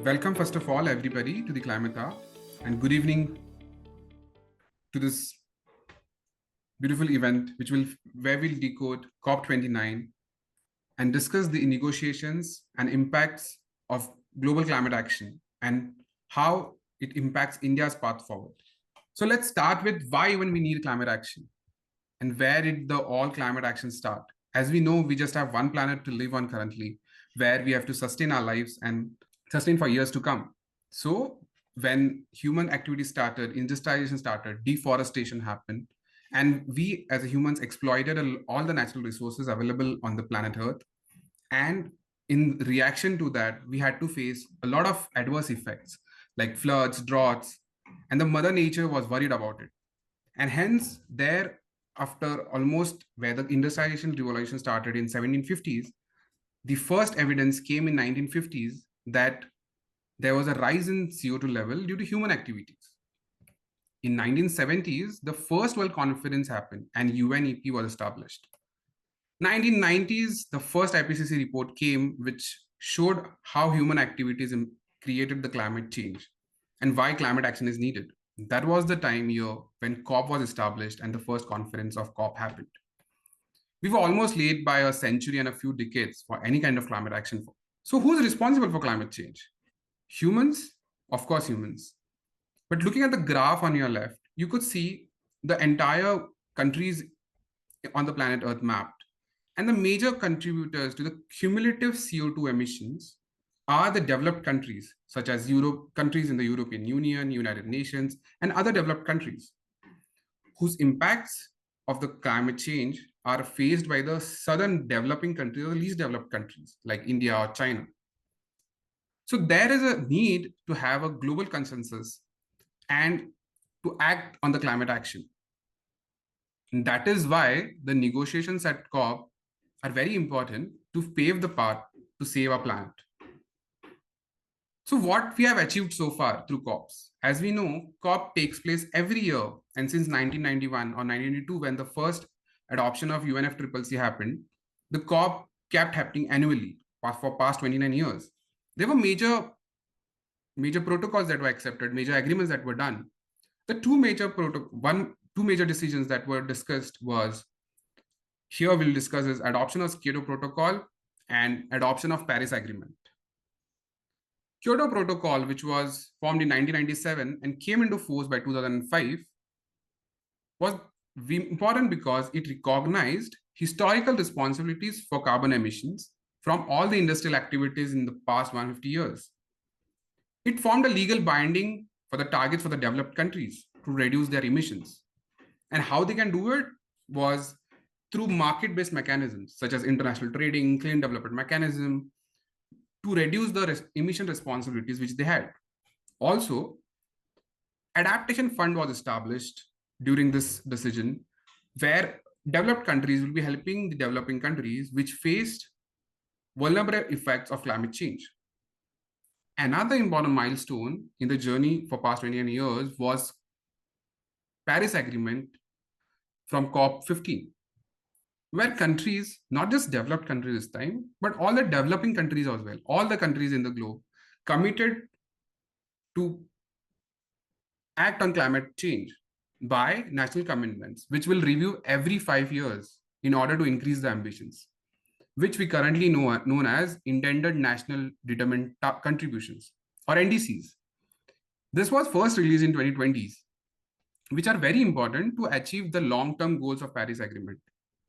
Welcome, first of all, everybody, to the Climate Hour, and good evening to this beautiful event, where we'll decode COP29 and discuss the negotiations and impacts of global climate action and how it impacts India's path forward. So let's start with why even we need climate action and where did the all climate action start. As we know, we just have one planet to live on currently, where we have to sustain our lives and sustain for years to come. So when human activity started, industrialization started, deforestation happened, and we as humans exploited all the natural resources available on the planet Earth. And in reaction to that, we had to face a lot of adverse effects like floods, droughts, and the mother nature was worried about it. And hence, there, after almost where the industrialization revolution started in 1750s, the first evidence came in 1950s that there was a rise in CO2 level due to human activities. In 1970s, the first World Conference happened and UNEP was established. 1990s, the first IPCC report came, which showed how human activities created the climate change and why climate action is needed. That was the time year when COP was established and the first conference of COP happened. We were almost late by a century and a few decades for any kind of climate action. So who's responsible for climate change? Humans? Of course, humans. But looking at the graph on your left, you could see the entire countries on the planet Earth mapped. And the major contributors to the cumulative CO2 emissions are the developed countries, such as countries in the European Union, United Nations, and other developed countries, whose impacts of the climate change are faced by the southern developing countries or the least developed countries like India or China. So there is a need to have a global consensus and to act on the climate action. And that is why the negotiations at COP are very important to pave the path to save our planet. So what we have achieved so far through COPs, as we know, COP takes place every year. And since 1991 or 1992, when the first adoption of UNFCCC happened, the COP kept happening annually for past 29 years. There were major protocols that were accepted, major agreements that were done. The two major decisions that were discussed was, here we'll discuss is adoption of Kyoto Protocol and adoption of Paris Agreement. Kyoto Protocol, which was formed in 1997 and came into force by 2005, was important because it recognized historical responsibilities for carbon emissions from all the industrial activities in the past 150 years. It formed a legal binding for the targets for the developed countries to reduce their emissions. And how they can do it was through market-based mechanisms such as international trading, clean development mechanism, to reduce the emission responsibilities which they had. Also, Adaptation Fund was established during this decision, where developed countries will be helping the developing countries which faced vulnerable effects of climate change. Another important milestone in the journey for past 29 years was Paris Agreement from COP15, where countries, not just developed countries this time, but all the developing countries as well, all the countries in the globe, committed to act on climate change by national commitments, which will review every 5 years in order to increase the ambitions, which we currently know known as Intended National Determined Contributions, or NDCs. This was first released in 2020s, which are very important to achieve the long-term goals of Paris Agreement,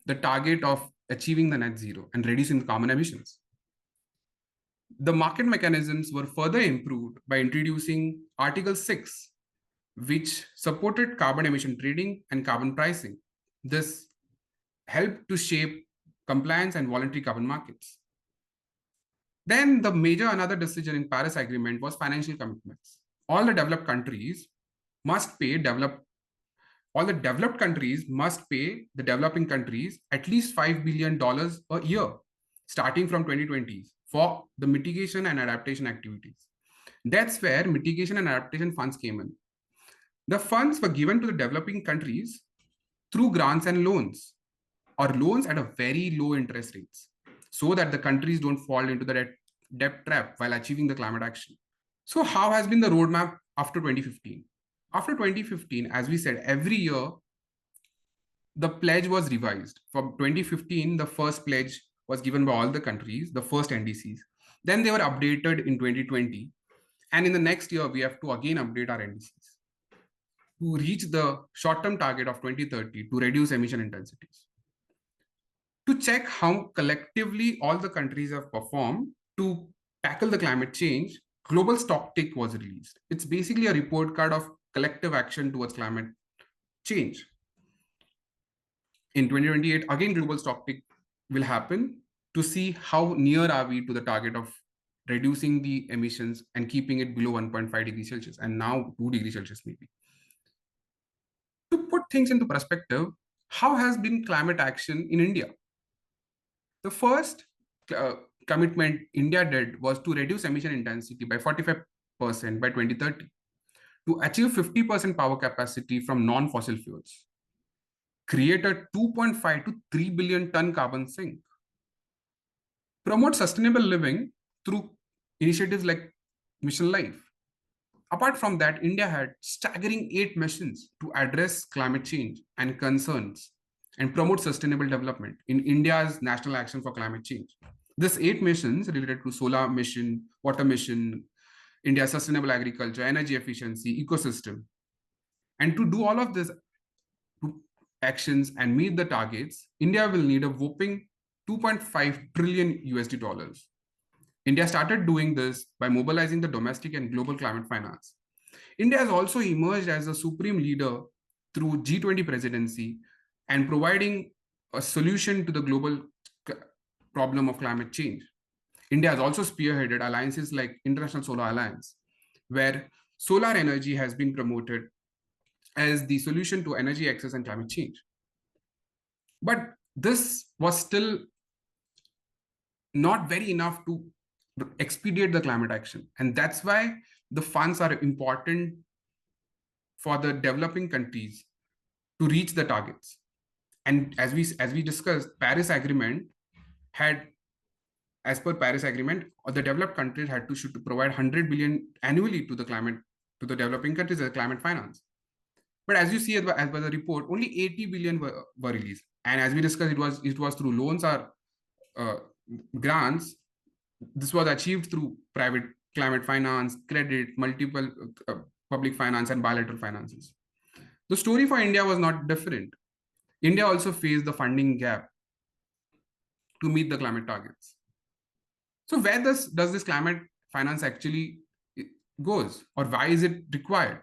the target of achieving the net zero and reducing the carbon emissions. The market mechanisms were further improved by introducing Article 6, which supported carbon emission trading and carbon pricing. This helped to shape compliance and voluntary carbon markets. Then another decision in Paris Agreement was financial commitments. All the developed countries must pay all the developed countries must pay the developing countries at least $5 billion a year, starting from 2020 for the mitigation and adaptation activities. That's where mitigation and adaptation funds came in. The funds were given to the developing countries through grants and loans, or loans at a very low interest rates, so that the countries don't fall into the debt trap while achieving the climate action. So how has been the roadmap after 2015? After 2015, as we said, every year the pledge was revised. For 2015, the first pledge was given by all the countries, the first NDCs. Then they were updated in 2020. And in the next year, we have to again update our NDCs to reach the short-term target of 2030 to reduce emission intensities. To check how collectively all the countries have performed to tackle the climate change, Global Stocktake was released. It's basically a report card of collective action towards climate change. In 2028, again, Global Stocktake will happen to see how near are we to the target of reducing the emissions and keeping it below 1.5 degrees Celsius, and now 2 degrees Celsius maybe. To put things into perspective, how has been climate action in India? The first commitment India did was to reduce emission intensity by 45% by 2030, to achieve 50% power capacity from non-fossil fuels, create a 2.5 to 3 billion ton carbon sink, promote sustainable living through initiatives like Mission Life. Apart from that, India had staggering 8 missions to address climate change and concerns and promote sustainable development in India's National Action for Climate Change. These 8 missions related to solar mission, water mission, India's sustainable agriculture, energy efficiency, ecosystem. And to do all of these actions and meet the targets, India will need a whopping 2.5 trillion USD dollars. India started doing this by mobilizing the domestic and global climate finance. India has also emerged as a supreme leader through G20 presidency and providing a solution to the global problem of climate change. India has also spearheaded alliances like International Solar Alliance, where solar energy has been promoted as the solution to energy access and climate change. But this was still not very enough to expedite the climate action. And that's why the funds are important for the developing countries to reach the targets. And as we discussed, Paris Agreement had, as per Paris Agreement, the developed countries had to should to provide 100 billion annually to the climate, to the developing countries as climate finance. But as you see, as by the report, only 80 billion were released. And as we discussed, it was through loans or grants. This was achieved through private climate finance, credit, multiple public finance, and bilateral finances. The story for India was not different. India also faced the funding gap to meet the climate targets. So where does this climate finance actually goes, or why is it required?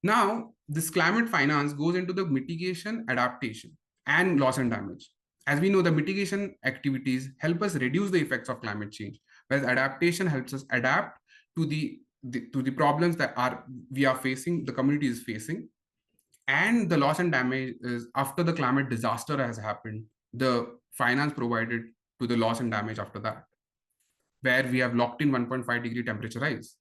Now, this climate finance goes into the mitigation, adaptation, and loss and damage. As we know, the mitigation activities help us reduce the effects of climate change, whereas adaptation helps us adapt to the problems that we are facing, the community is facing. And the loss and damage is after the climate disaster has happened, the finance provided to the loss and damage after that, where we have locked in 1.5 degree temperature rise.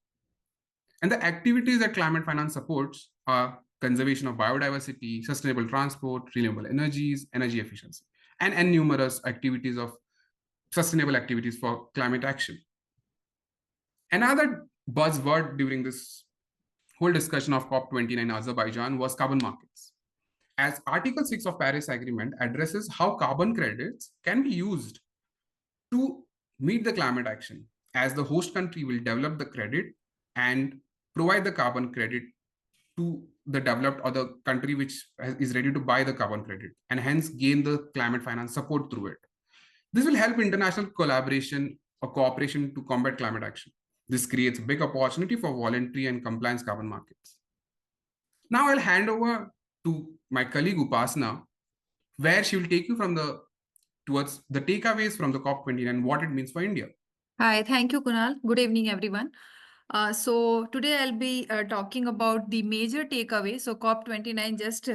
And the activities that climate finance supports are conservation of biodiversity, sustainable transport, renewable energies, energy efficiency, and numerous activities of sustainable activities for climate action. Another buzzword during this whole discussion of COP29 Azerbaijan was carbon markets. As Article 6 of Paris Agreement addresses how carbon credits can be used to meet the climate action, as the host country will develop the credit and provide the carbon credit to the developed or the country which is ready to buy the carbon credit, and hence gain the climate finance support through it. This will help international collaboration or cooperation to combat climate action. This creates a big opportunity for voluntary and compliance carbon markets. Now I'll hand over to my colleague Upasna, where she will take you towards the takeaways from the COP29 and what it means for India. Hi, thank you, Kunal. Good evening, everyone. So today I'll be talking about the major takeaway. So COP29 just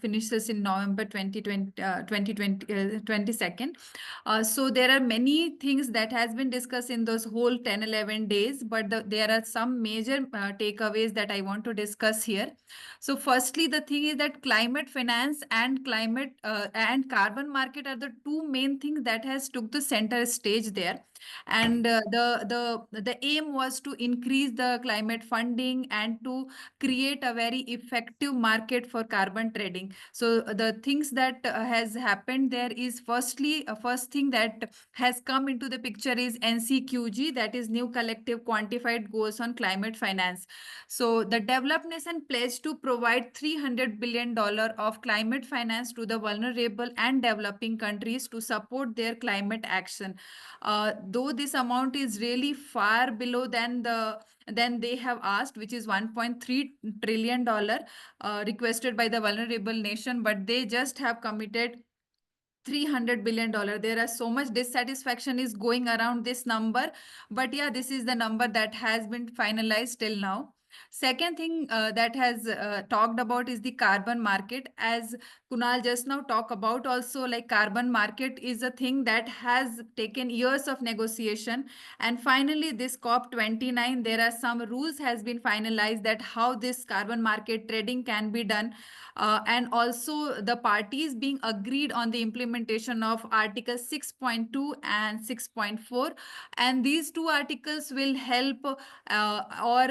finishes in November 22nd. So there are many things that has been discussed in those whole 10-11 days, but there are some major takeaways that I want to discuss here. So firstly, the thing is that climate finance and climate and carbon market are the two main things that has took the center stage there. And the aim was to increase increase the climate funding and to create a very effective market for carbon trading. So the things that has happened there is firstly, first thing that has come into the picture is NCQG, that is New Collective Quantified Goals on Climate Finance. So the developed nation pledged to provide $300 billion of climate finance to the vulnerable and developing countries to support their climate action. Though this amount is really far below than they have asked, which is $1.3 trillion requested by the vulnerable nation, but they just have committed $300 billion. There are so much dissatisfaction is going around this number, but yeah, this is the number that has been finalized till now. Second thing that has talked about is the carbon market. As Kunal just now talked about, also like carbon market is a thing that has taken years of negotiation, and finally this COP29, there are some rules has been finalized that how this carbon market trading can be done, and also the parties being agreed on the implementation of Article 6.2 and 6.4, and these two articles will help or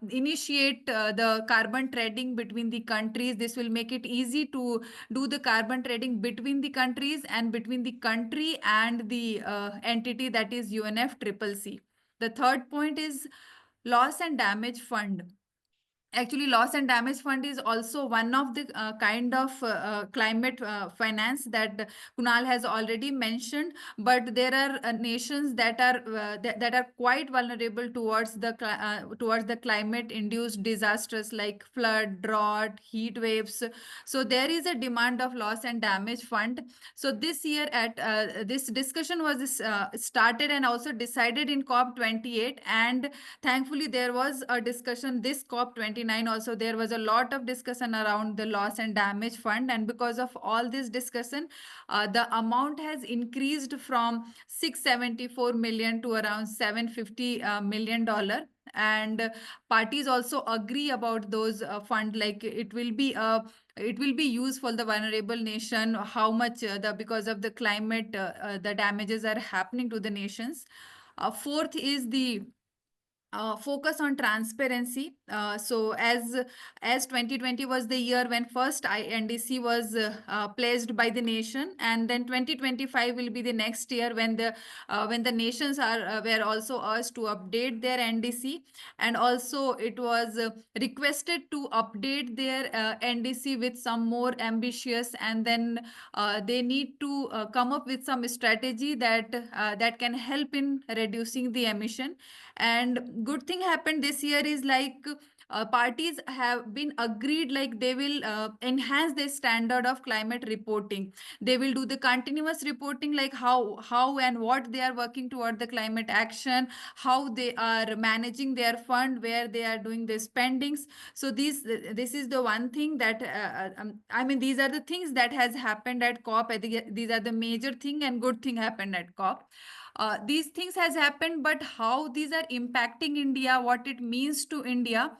initiate the carbon trading between the countries. This will make it easy to do the carbon trading between the countries and between the country and the entity, that is UNFCCC. The third point is loss and damage fund. Actually, loss and damage fund is also one of the kind of climate finance that Kunal has already mentioned, but there are nations that are quite vulnerable towards the climate induced disasters like flood, drought, heat waves. So there is a demand of loss and damage fund. So this year at this discussion was started and also decided in COP28, and thankfully there was a discussion this COP29 also. There was a lot of discussion around the loss and damage fund, and because of all this discussion, the amount has increased from 674 million to around 750 million dollar. And parties also agree about those fund, like it will be used for the vulnerable nation, how much the because of the climate the damages are happening to the nations. Fourth is the focus on transparency. So as 2020 was the year when first NDC was pledged by the nation, and then 2025 will be the next year when the nations are were also asked to update their NDC, and also it was requested to update their NDC with some more ambitious, and then they need to come up with some strategy that can help in reducing the emission. And good thing happened this year is like parties have been agreed, like they will enhance the standard of climate reporting. They will do the continuous reporting, like how and what they are working toward the climate action, how they are managing their fund, where they are doing the spendings. So this is the one thing that I mean, these are the things that has happened at COP. I think these are the major thing and good thing happened at COP. These things has happened, but how these are impacting India, what it means to India.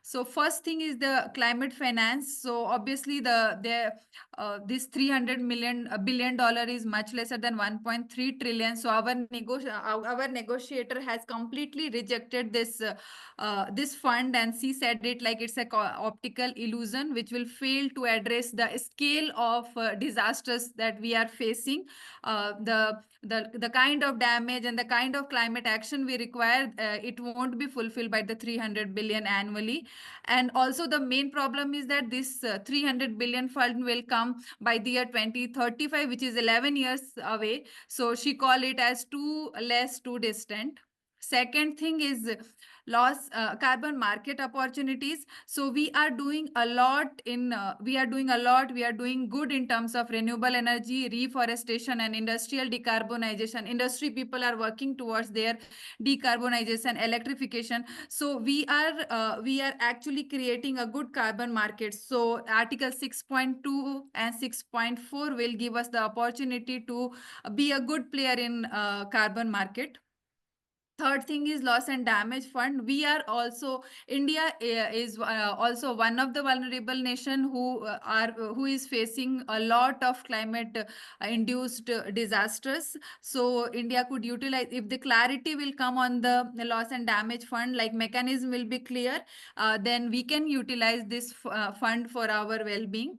So first thing is the climate finance. So obviously this 300 million billion dollar is much lesser than 1.3 trillion. So our negotiator has completely rejected this fund, and she said it like it's a optical illusion which will fail to address the scale of disasters that we are facing. The kind of damage and the kind of climate action we require, it won't be fulfilled by the 300 billion annually. And also the main problem is that this 300 billion fund will come by the year 2035, which is 11 years away. So she call it as too less, too distant. Second thing is loss carbon market opportunities. So we are doing a lot we are doing good in terms of renewable energy, reforestation, and industrial decarbonization. Industry people are working towards their decarbonization, electrification. So we are actually creating a good carbon market. So article 6.2 and 6.4 will give us the opportunity to be a good player in carbon market. Third thing is loss and damage fund. We are also, India is also one of the vulnerable nation who is facing a lot of climate induced disasters. So India could utilize, if the clarity will come on the loss and damage fund, like mechanism will be clear, then we can utilize this fund for our well being.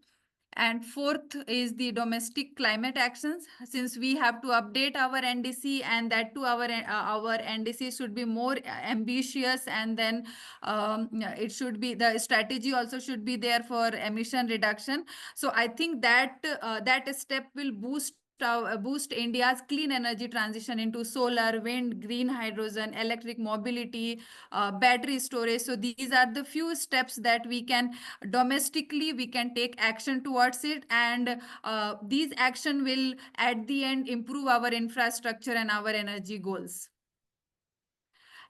And fourth is the domestic climate actions. Since we have to update our NDC, and that too our NDC should be more ambitious, and then it should be, the strategy also should be there for emission reduction. So I think that that step will boost India's clean energy transition into solar, wind, green hydrogen, electric mobility, battery storage. So these are the few steps that we can domestically we can take action towards it, and these action will at the end improve our infrastructure and our energy goals.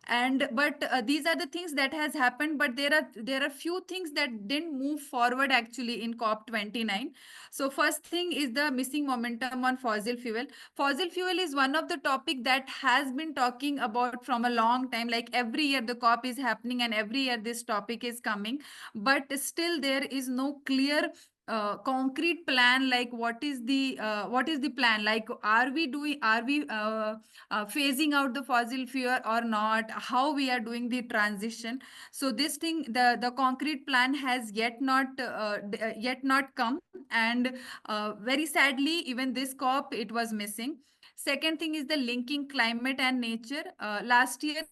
And but these are the things that has happened, but there are few things that didn't move forward actually in COP29. So first thing is the missing momentum on fossil fuel. Fossil fuel is one of the topic that has been talking about from a long time, like every year the COP is happening and every year this topic is coming, but still there is no clear concrete plan, like what is the plan, like are we phasing out the fossil fuel or not, how we are doing the transition. So this thing, the concrete plan has yet not come, and very sadly even this COP it was missing. Second thing is the linking climate and nature. Last year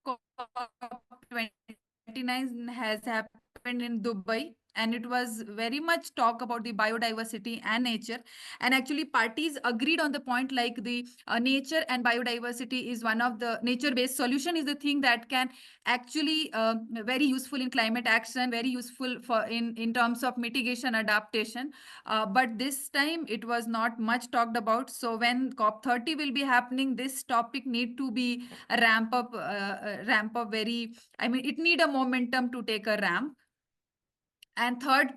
COP29 has happened in Dubai, and it was very much talk about the biodiversity and nature. And actually parties agreed on the point, like the nature and biodiversity is one of the nature based solution, is the thing that can actually very useful in climate action, very useful for in terms of mitigation, adaptation. But this time it was not much talked about. So when COP30 will be happening, this topic need to be a ramp up very, I mean, it need a momentum to take a ramp. And third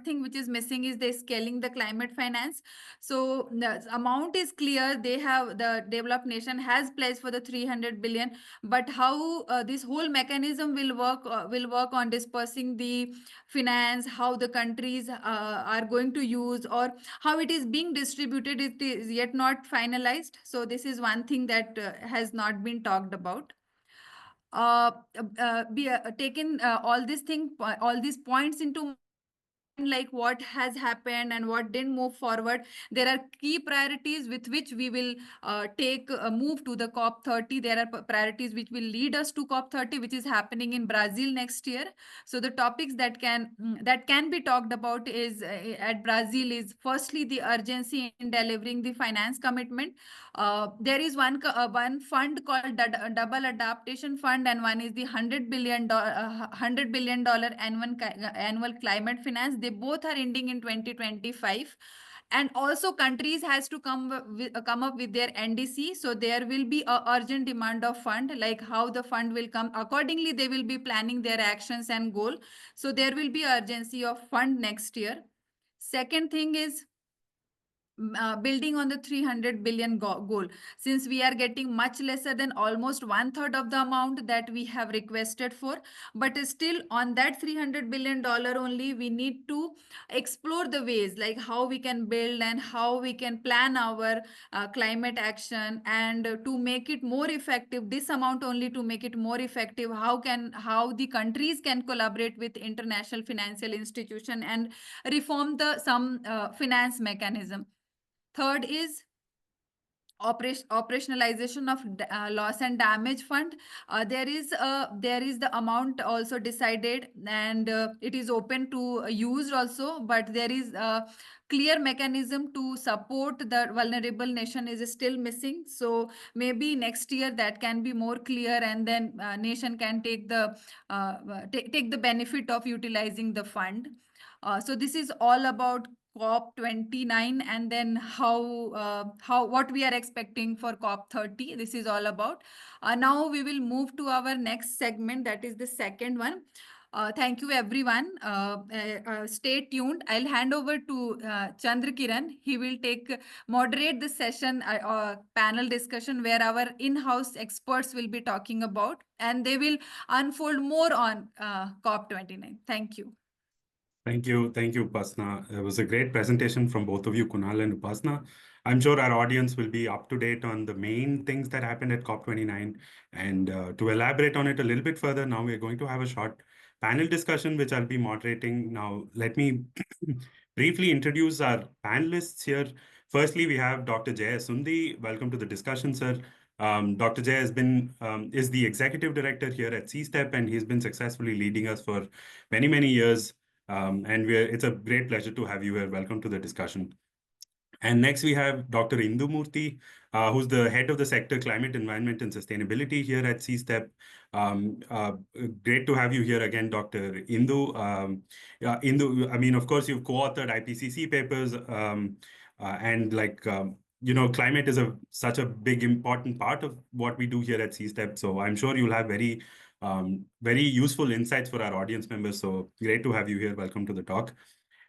thing which is missing is the scaling the climate finance. So the amount is clear, they have, the developed nation has pledged for the 300 billion, but how this whole mechanism will work on dispersing the finance, how the countries are going to use, or how it is being distributed, it is yet not finalized. So this is one thing that has not been talked about. Be taken all these points into mind, like what has happened and what didn't move forward. There are key priorities with which we will take move to the COP30. There are priorities which will lead us to COP30, which is happening in Brazil next year. So the topics that can be talked about is at Brazil is firstly the urgency in delivering the finance commitment. There is one fund called double adaptation fund, and one is the $100 billion annual climate finance. They both are ending in 2025. And also countries has to come up with their NDC. So there will be a urgent demand of fund, like how the fund will come accordingly, they will be planning their actions and goal. So there will be urgency of fund next year. Second thing is building on the 300 billion goal. Since we are getting much lesser than almost one third of the amount that we have requested for, but still on that 300 billion dollar only, we need to explore the ways, like how we can build and how we can plan our climate action, and to make it more effective, this amount only to make it more effective, how the countries can collaborate with international financial institution and reform the some finance mechanism. Third is operationalization of loss and damage fund. There is the amount also decided, and it is open to use also, but there is a clear mechanism to support the vulnerable nation is still missing. So maybe next year that can be more clear, and then nation can take the benefit of utilizing the fund. So this is all about COP29, and then how what we are expecting for COP30. This is all about. Now we will move to our next segment, that is the second one. Thank you, everyone. Stay tuned. I'll hand over to Chandra Kiran. He will moderate the session, panel discussion where our in-house experts will be talking about, and they will unfold more on COP29. Thank you. Thank you, Upasna. It was a great presentation from both of you, Kunal and Upasna. I'm sure our audience will be up to date on the main things that happened at COP29. And to elaborate on it a little bit further, now we're going to have a short panel discussion, which I'll be moderating. Now, let me briefly introduce our panelists here. Firstly, we have Dr. Jay Sundi. Welcome to the discussion, sir. Dr. Jay is the executive director here at CSTEP, and he's been successfully leading us for many, many years. And it's a great pleasure to have you here. Welcome to the discussion. And next we have Dr. Indu Murthy, who's the head of the sector Climate, Environment and Sustainability here at CSTEP. Great to have you here again, Dr. Indu. Indu, I mean, of course, you've co-authored IPCC papers, climate is such a big, important part of what we do here at CSTEP. So I'm sure you'll have very useful insights for our audience members. So great to have you here. Welcome to the talk.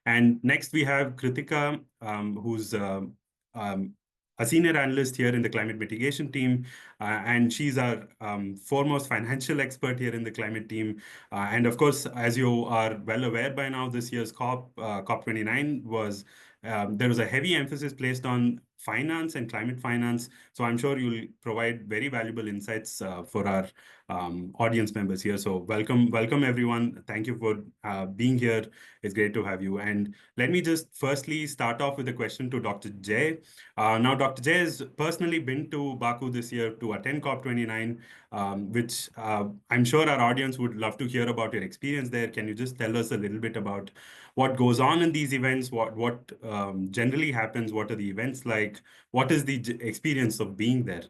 And next we have Kritika, who's a senior analyst here in the climate mitigation team. And she's our foremost financial expert here in the climate team. And of course, as you are well aware by now, this year's COP29 was, there was a heavy emphasis placed on finance and climate finance. So I'm sure you'll provide very valuable insights for our audience members here. So welcome everyone. Thank you for being here. It's great to have you. And let me just firstly start off with a question to Dr. Jay. Now, Dr. Jay has personally been to Baku this year to attend COP29, which I'm sure our audience would love to hear about your experience there. Can you just tell us a little bit about what goes on in these events, what generally happens, what are the events like, what is the experience of being there?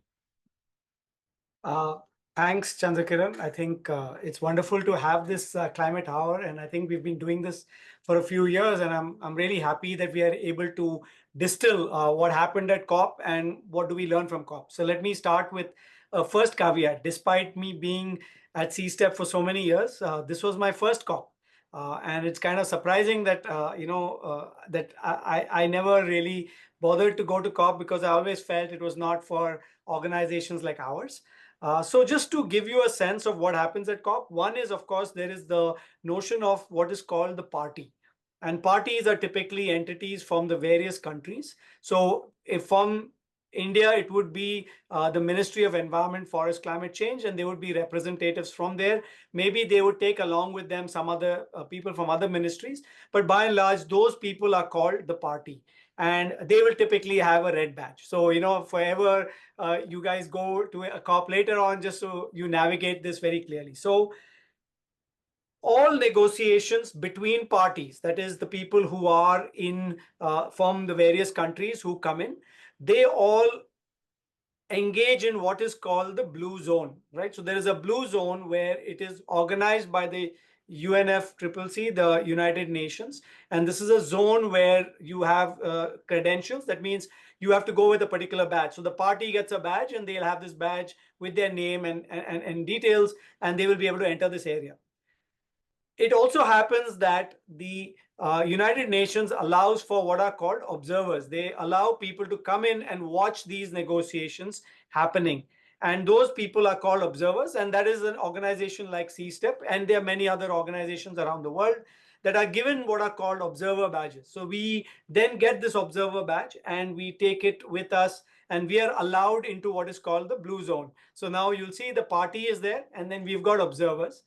Thanks, Chandrakiran. I think it's wonderful to have this climate hour, and I think we've been doing this for a few years, and I'm really happy that we are able to distill what happened at COP and what do we learn from COP. So let me start with a first caveat. Despite me being at CSTEP for so many years, this was my first COP. And it's kind of surprising that, that I never really bothered to go to COP because I always felt it was not for organizations like ours. So just to give you a sense of what happens at COP, one is, of course, there is the notion of what is called the party. And parties are typically entities from the various countries. So if from India, it would be the Ministry of Environment, Forest, Climate Change, and there would be representatives from there. Maybe they would take along with them some other people from other ministries. But by and large, those people are called the party. And they will typically have a red badge. So, forever you guys go to a COP later on, just so you navigate this very clearly. So all negotiations between parties, that is the people who are in from the various countries who come in, they all engage in what is called the blue zone, right? So there is a blue zone where it is organized by the UNFCCC, the United Nations. And this is a zone where you have credentials. That means you have to go with a particular badge. So the party gets a badge and they'll have this badge with their name and details, and they will be able to enter this area. It also happens that the United Nations allows for what are called observers. They allow people to come in and watch these negotiations happening. And those people are called observers. And that is an organization like CSTEP. And there are many other organizations around the world that are given what are called observer badges. So we then get this observer badge and we take it with us, and we are allowed into what is called the blue zone. So now you'll see the party is there, and then we've got observers.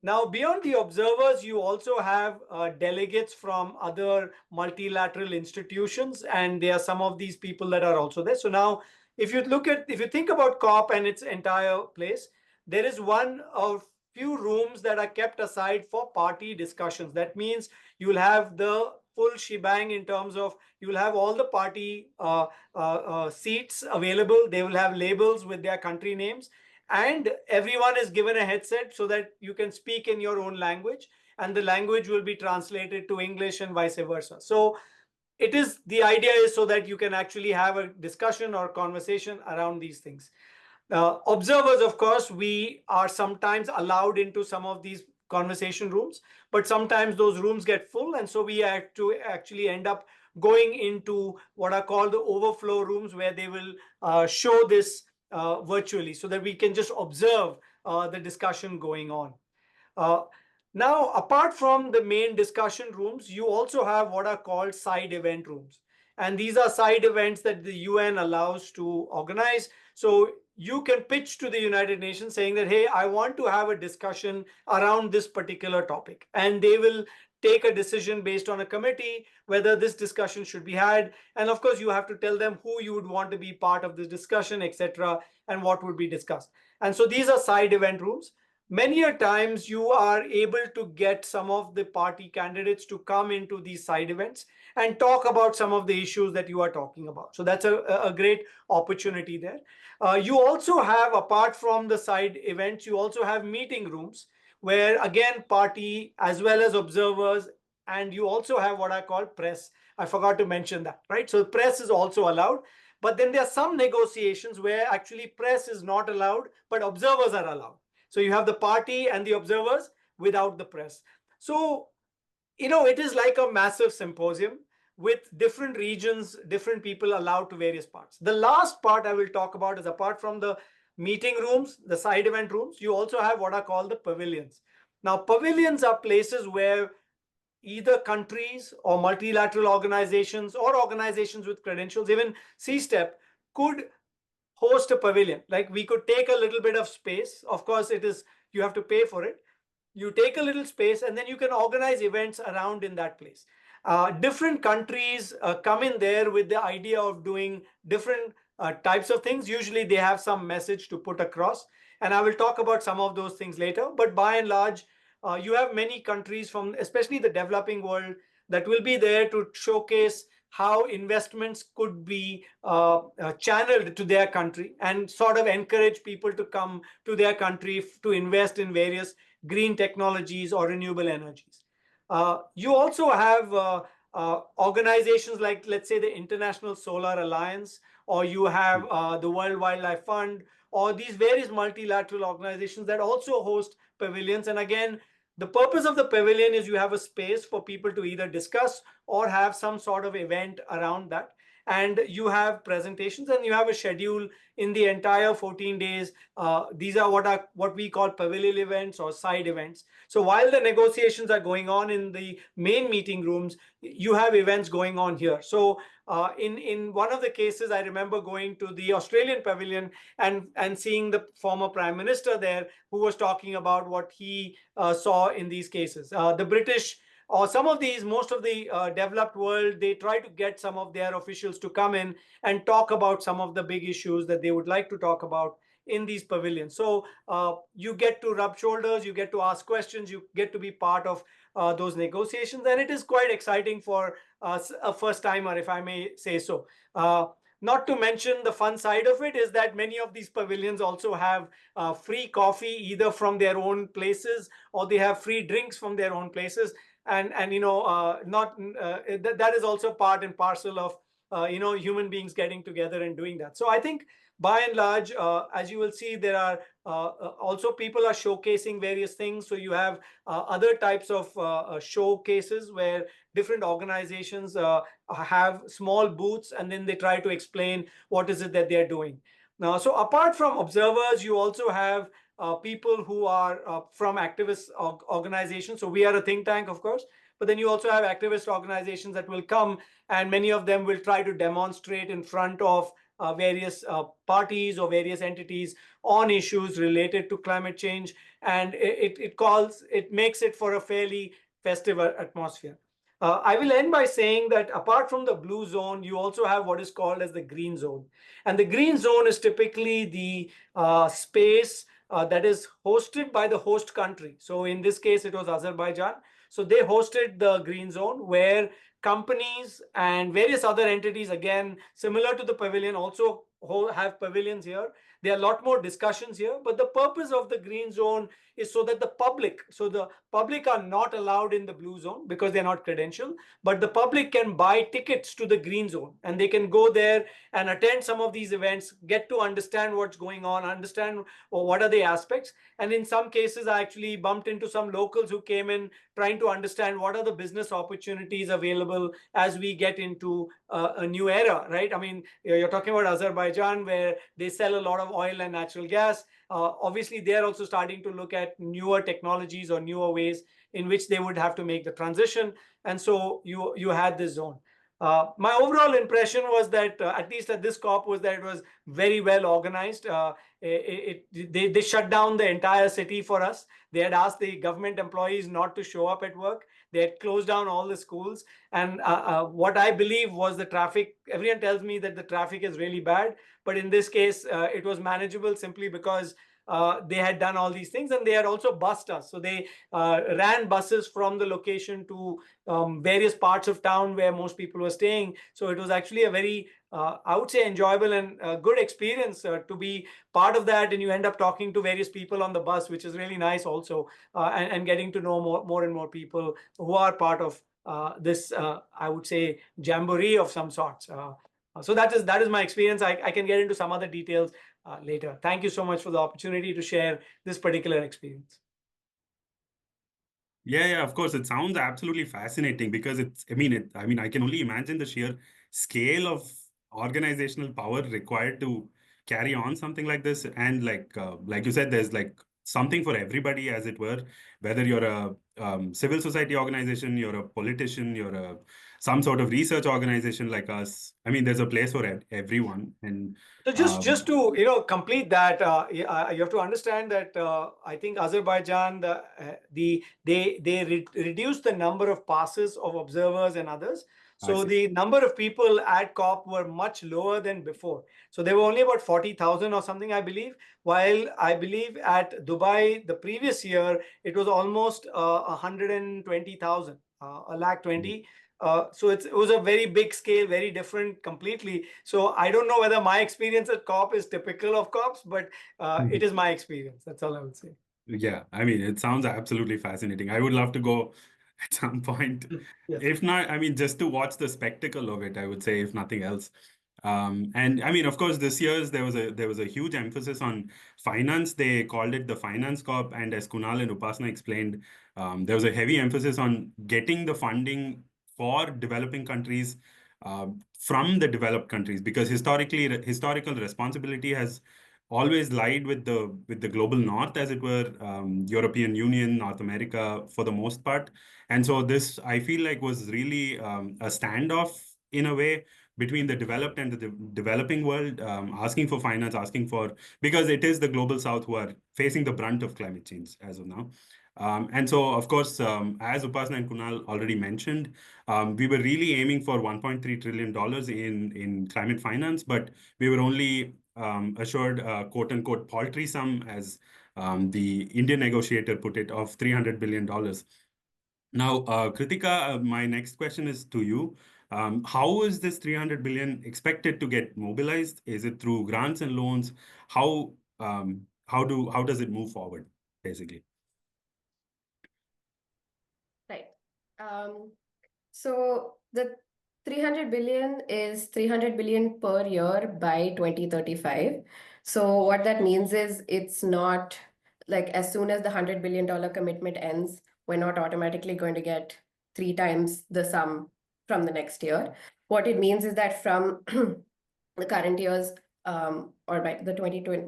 Now, beyond the observers, you also have delegates from other multilateral institutions, and there are some of these people that are also there. So now, if you think about COP and its entire place, there is one of few rooms that are kept aside for party discussions. That means you'll have the full shebang in terms of you'll have all the party seats available. They will have labels with their country names. And everyone is given a headset so that you can speak in your own language, and the language will be translated to English and vice versa. So the idea is so that you can actually have a discussion or conversation around these things. Observers, of course, we are sometimes allowed into some of these conversation rooms, but sometimes those rooms get full, and so we have to actually end up going into what are called the overflow rooms, where they will show this virtually so that we can just observe the discussion going on. Now, apart from the main discussion rooms, you also have what are called side event rooms. And these are side events that the UN allows to organize. So you can pitch to the United Nations saying that, hey, I want to have a discussion around this particular topic. And they will take a decision based on a committee whether this discussion should be had. And of course, you have to tell them who you would want to be part of this discussion, etc., and what would be discussed. And so these are side event rooms. Many a times you are able to get some of the party candidates to come into these side events and talk about some of the issues that you are talking about. So that's a great opportunity there. You also have, apart from the side events, you also have meeting rooms where, again, party as well as observers, and you also have what I call press. I forgot to mention that, right? So press is also allowed. But then there are some negotiations where actually press is not allowed, but observers are allowed. So you have the party and the observers without the press. So, it is like a massive symposium with different regions, different people allowed to various parts. The last part I will talk about is, apart from the meeting rooms, the side event rooms, you also have what are called the pavilions. Now, pavilions are places where either countries or multilateral organizations or organizations with credentials, even CSTEP, could host a pavilion. Like, we could take a little bit of space. Of course, you have to pay for it. You take a little space and then you can organize events around in that place. Different countries come in there with the idea of doing different types of things. Usually they have some message to put across, and I will talk about some of those things later. But by and large, you have many countries from especially the developing world that will be there to showcase how investments could be channeled to their country and sort of encourage people to come to their country to invest in various green technologies or renewable energies. You also have organizations like, let's say, the International Solar Alliance, or you have the World Wildlife Fund, or these various multilateral organizations that also host pavilions. And again, the purpose of the pavilion is you have a space for people to either discuss or have some sort of event around that. And you have presentations and you have a schedule in the entire 14 days. These are what we call pavilion events or side events. So while the negotiations are going on in the main meeting rooms, you have events going on here. So in one of the cases, I remember going to the Australian pavilion and seeing the former Prime Minister there, who was talking about what he saw in these cases. The British, or some of these, most of the developed world, they try to get some of their officials to come in and talk about some of the big issues that they would like to talk about in these pavilions. So you get to rub shoulders, you get to ask questions, you get to be part of those negotiations, and it is quite exciting for a first timer, if I may say so. Not to mention, the fun side of it is that many of these pavilions also have free coffee, either from their own places, or they have free drinks from their own places. And that is also part and parcel of human beings getting together and doing that. So I think by and large, as you will see, there are also people are showcasing various things. So you have other types of showcases where different organizations have small booths, and then they try to explain what is it that they're doing. Now, so apart from observers, you also have people who are from activist organizations. So we are a think tank, of course, but then you also have activist organizations that will come, and many of them will try to demonstrate in front of various parties or various entities on issues related to climate change, and it makes it for a fairly festive atmosphere. I will end by saying that apart from the blue zone, you also have what is called as the green zone. And the green zone is typically the space that is hosted by the host country. So in this case, it was Azerbaijan. So they hosted the green zone, where companies and various other entities, again, similar to the pavilion, also have pavilions here. There are a lot more discussions here, but the purpose of the green zone is so that the public are not allowed in the blue zone because they're not credentialed, but the public can buy tickets to the green zone and they can go there and attend some of these events, get to understand what's going on, understand what are the aspects. And in some cases, I actually bumped into some locals who came in trying to understand what are the business opportunities available as we get into a new era, right? I mean, you're talking about Azerbaijan, where they sell a lot of oil and natural gas. Obviously, they're also starting to look at newer technologies or newer ways in which they would have to make the transition. And so you had this zone. My overall impression was that, at least at this COP, was that it was very well organized. They shut down the entire city for us. They had asked the government employees not to show up at work. They had closed down all the schools. And what I believe was the traffic. Everyone tells me that the traffic is really bad, but in this case, it was manageable simply because they had done all these things, and they had also bussed us. So they ran buses from the location to various parts of town where most people were staying. So it was actually a very, I would say, enjoyable and good experience to be part of that. And you end up talking to various people on the bus, which is really nice also, and getting to know more and more people who are part of this, I would say, jamboree of some sorts. So that is my experience. I can get into some other details later. Thank you so much for the opportunity to share this particular experience. Yeah, of course. It sounds absolutely fascinating because I mean, I can only imagine the sheer scale of organizational power required to carry on something like this. And like you said, there's like something for everybody, as it were, whether you're a civil society organization, you're a politician, you're some sort of research organization like us. I mean, there's a place for everyone. And so just to complete that, you have to understand that I think Azerbaijan, they reduced the number of passes of observers and others. So the number of people at COP were much lower than before. So there were only about 40,000 or something, I believe. While I believe at Dubai the previous year it was almost 120,000, 120,000. So it was a very big scale, very different completely. So I don't know whether my experience at COP is typical of COPs, but it is my experience. That's all I would say. Yeah, I mean, it sounds absolutely fascinating. I would love to go at some point. Yes. If not, I mean, just to watch the spectacle of it, I would say, if nothing else. And I mean, of course, this year's there was a huge emphasis on finance. They called it the Finance COP, and as Kunal and Upasana explained, there was a heavy emphasis on getting the funding for developing countries from the developed countries, because historical responsibility has always lied with the global north, as it were, European Union, North America, for the most part. And so this, I feel like, was really a standoff in a way between the developed and the developing world, asking for finance, because it is the global south who are facing the brunt of climate change as of now. And so, of course, as Upasana and Kunal already mentioned, we were really aiming for $1.3 trillion in climate finance, but we were only assured a quote-unquote paltry sum, as the Indian negotiator put it, of $300 billion. Now, Kritika, my next question is to you. How is this 300 billion expected to get mobilized? Is it through grants and loans? How does it move forward, basically? Right. So the 300 billion is 300 billion per year by 2035. So what that means is it's not like as soon as the $100 billion commitment ends, we're not automatically going to get 3 times the sum from the next year. What it means is that from the current year's or by the 2020,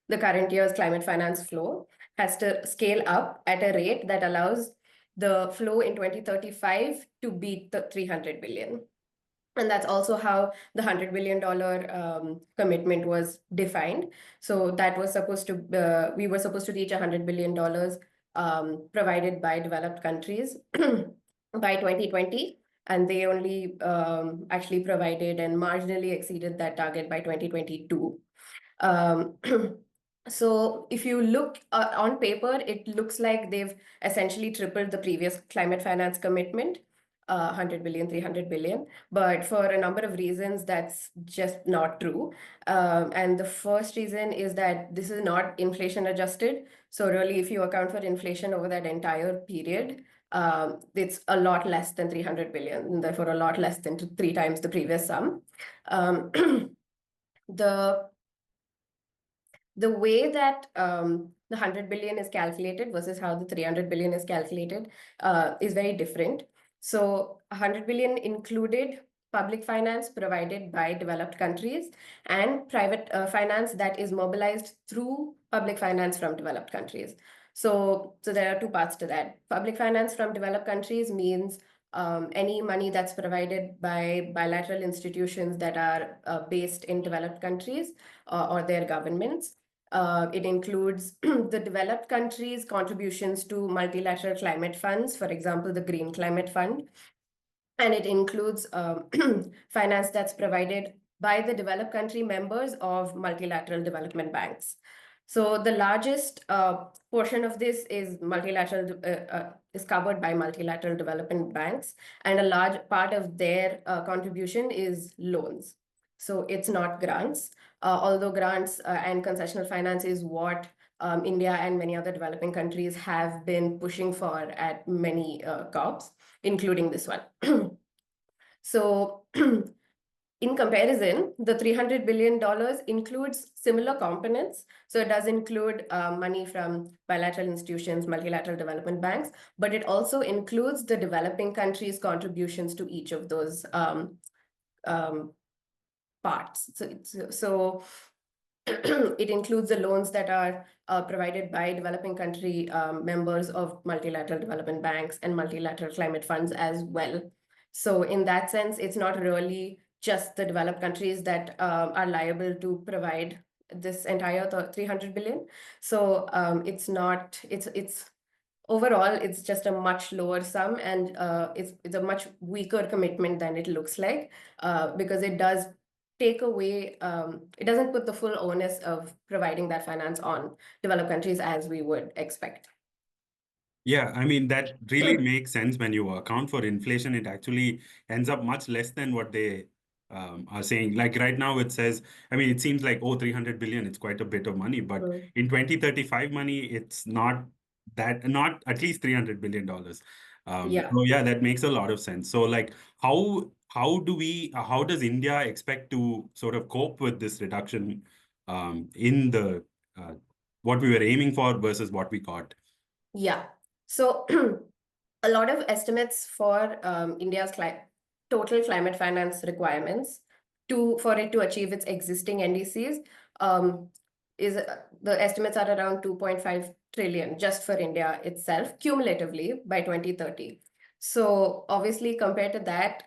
the current year's climate finance flow has to scale up at a rate that allows the flow in 2035 to beat the 300 billion. And that's also how the $100 billion commitment was defined. So that was supposed to, we were supposed to reach $100 billion provided by developed countries by 2020. And they only actually provided and marginally exceeded that target by 2022. So if you look on paper, it looks like they've essentially tripled the previous climate finance commitment. 100 billion, 300 billion. But for a number of reasons, that's just not true. And the first reason is that this is not inflation adjusted. So really, if you account for inflation over that entire period, it's a lot less than 300 billion, and therefore a lot less than 3 times the previous sum. The way that the 100 billion is calculated versus how the 300 billion is calculated is very different. So 100 billion included public finance provided by developed countries and private finance that is mobilized through public finance from developed countries. So there are two parts to that. Public finance from developed countries means any money that's provided by bilateral institutions that are based in developed countries or their governments. It includes the developed countries' contributions to multilateral climate funds, for example, the Green Climate Fund. And it includes finance that's provided by the developed country members of multilateral development banks. So the largest portion of this is is covered by multilateral development banks, and a large part of their contribution is loans. So it's not grants, although grants and concessional finance is what India and many other developing countries have been pushing for at many COPs, including this one. So in comparison, the $300 billion includes similar components. So it does include money from bilateral institutions, multilateral development banks, but it also includes the developing countries' contributions to each of those parts. So it includes the loans that are provided by developing country members of multilateral development banks and multilateral climate funds as well. So in that sense, it's not really just the developed countries that are liable to provide this entire 300 billion. So it's overall, it's just a much lower sum, and it's a much weaker commitment than it looks like, because it does take away, it doesn't put the full onus of providing that finance on developed countries as we would expect. Yeah, I mean, that really makes sense. When you account for inflation, it actually ends up much less than what they are saying. Like right now, it says, I mean, it seems like, oh, 300 billion, it's quite a bit of money. But in 2035 money, it's not at least $300 billion. Yeah. So yeah, that makes a lot of sense. So like, how does India expect to sort of cope with this reduction in the what we were aiming for versus what we got? Yeah. So a lot of estimates for India's total climate finance requirements for it to achieve its existing NDCs is the estimates are around 2.5 trillion just for India itself cumulatively by 2030. So obviously compared to that,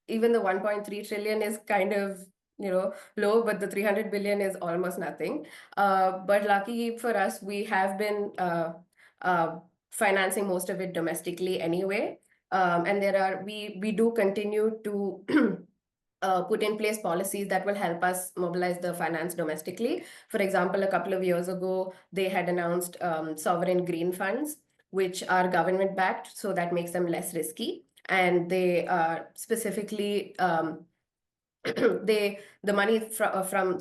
even the 1.3 trillion is kind of low, but the 300 billion is almost nothing. But lucky for us, we have been financing most of it domestically anyway. And we do continue to put in place policies that will help us mobilize the finance domestically. For example, a couple of years ago, they had announced sovereign green funds, which are government backed, so that makes them less risky. And they specifically the money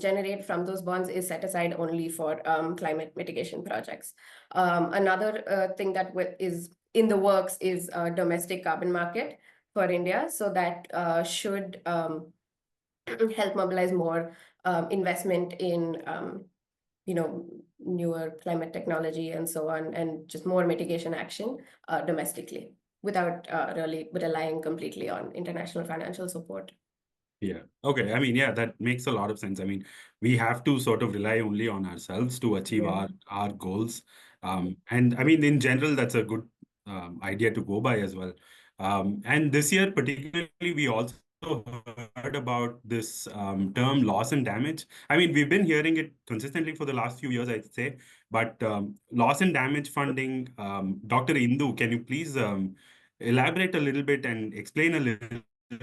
generated from those bonds is set aside only for climate mitigation projects. Another thing that is in the works is a domestic carbon market for India. So that should help mobilize more investment in newer climate technology and so on, and just more mitigation action domestically without really relying completely on international financial support. Yeah. Okay. I mean, yeah, that makes a lot of sense. I mean, we have to sort of rely only on ourselves to achieve our goals. And I mean, in general, that's a good idea to go by as well. And this year, particularly, we also heard about this term loss and damage. I mean, we've been hearing it consistently for the last few years, I'd say. But loss and damage funding, Dr. Indu, can you please elaborate a little bit and explain a little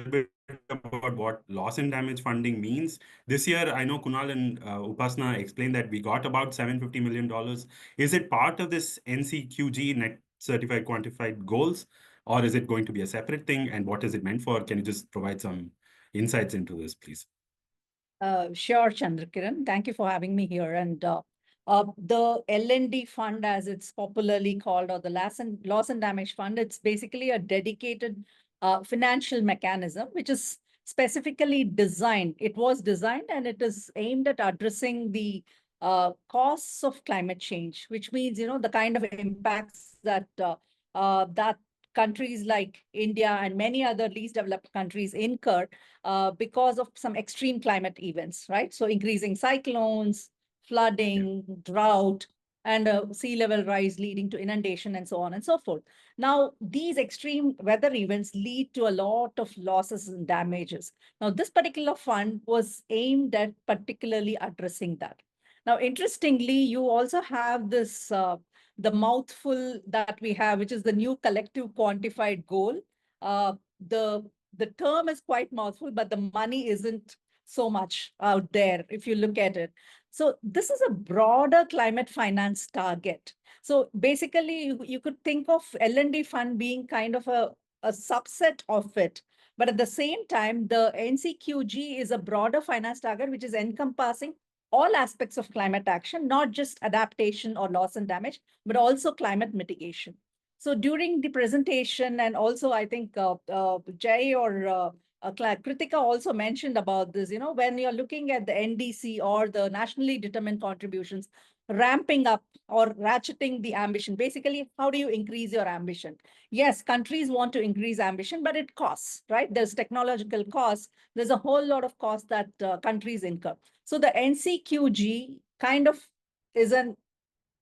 bit about what loss and damage funding means? This year, I know Kunal and Upasna explained that we got about $750 million. Is it part of this NCQG, Net Certified Quantified Goals? or is it going to be a separate thing? And what is it meant for? Can you just provide some insights into this, please? Sure, Chandrakiran. Thank you for having me here. And the L&D fund, as it's popularly called, or the loss and damage fund, it's basically a dedicated financial mechanism, which is specifically designed. It was designed and it is aimed at addressing the costs of climate change, which means, the kind of impacts that that countries like India and many other least developed countries incur because of some extreme climate events, right? So increasing cyclones, flooding, drought, and sea level rise leading to inundation and so on and so forth. Now, these extreme weather events lead to a lot of losses and damages. Now, this particular fund was aimed at particularly addressing that. Now, interestingly, you also have this, the mouthful that we have, which is the new collective quantified goal. Uh, the the term is quite mouthful, but the money isn't so much out there if you look at it. So this is a broader climate finance target. So basically, you could think of L&D fund being kind of a subset of it. But at the same time, the NCQG is a broader finance target, which is encompassing all aspects of climate action, not just adaptation or loss and damage, but also climate mitigation. So during the presentation, and also I think Jay or Kritika also mentioned about this, when you're looking at the NDC or the nationally determined contributions, ramping up or ratcheting the ambition. Basically, how do you increase your ambition? Yes, countries want to increase ambition, but it costs, right? There's technological costs. There's a whole lot of costs that countries incur. So the NCQG kind of is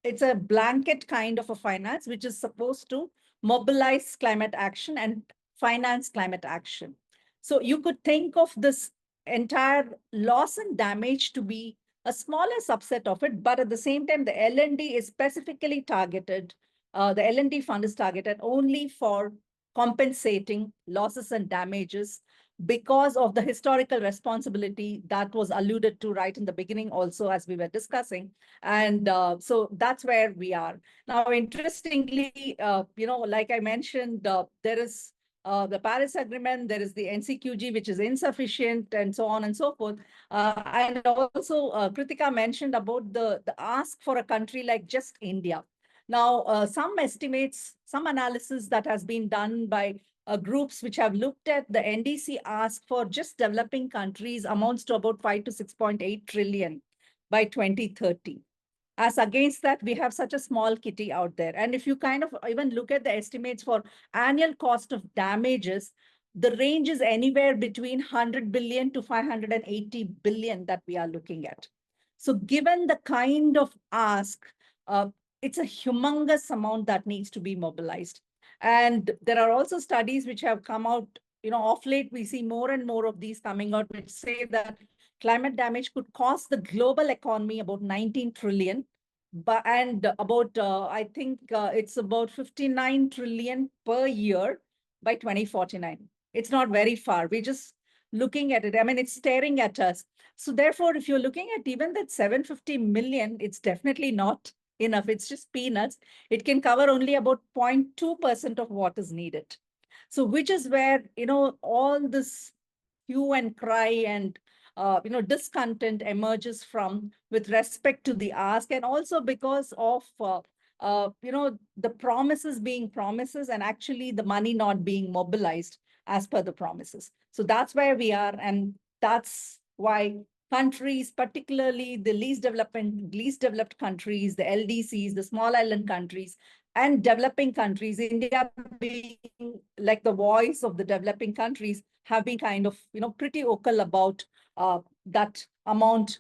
it's a blanket kind of a finance, which is supposed to mobilize climate action and finance climate action. So you could think of this entire loss and damage to be a smaller subset of it, but at the same time, the L&D is specifically targeted. The L&D fund is targeted only for compensating losses and damages because of the historical responsibility that was alluded to right in the beginning also, as we were discussing. And so that's where we are. Now, interestingly, like I mentioned, there is the Paris Agreement, there is the NCQG, which is insufficient, and so on and so forth. And also, Kritika mentioned about the ask for a country like just India. Now, some estimates, some analysis that has been done by groups which have looked at the NDC ask for just developing countries amounts to about 5 to 6.8 trillion by 2030. As against that, we have such a small kitty out there. And if you kind of even look at the estimates for annual cost of damages, the range is anywhere between 100 billion to 580 billion that we are looking at. So given the kind of ask, it's a humongous amount that needs to be mobilized. And there are also studies which have come out, off late, we see more and more of these coming out, which say that climate damage could cost the global economy about 19 trillion, and about, I think it's about 59 trillion per year by 2049. It's not very far. We're just looking at it. I mean, it's staring at us. So therefore, if you're looking at even that 750 million, it's definitely not enough. It's just peanuts. It can cover only about 0.2% of what is needed. So which is where, all this hue and cry and discontent emerges from with respect to the ask, and also because of the promises being promises and actually the money not being mobilized as per the promises. So that's where we are, and that's why countries, particularly the least developed countries, the LDCs, the small island countries, and developing countries, India being like the voice of the developing countries, have been kind of, pretty vocal about that amount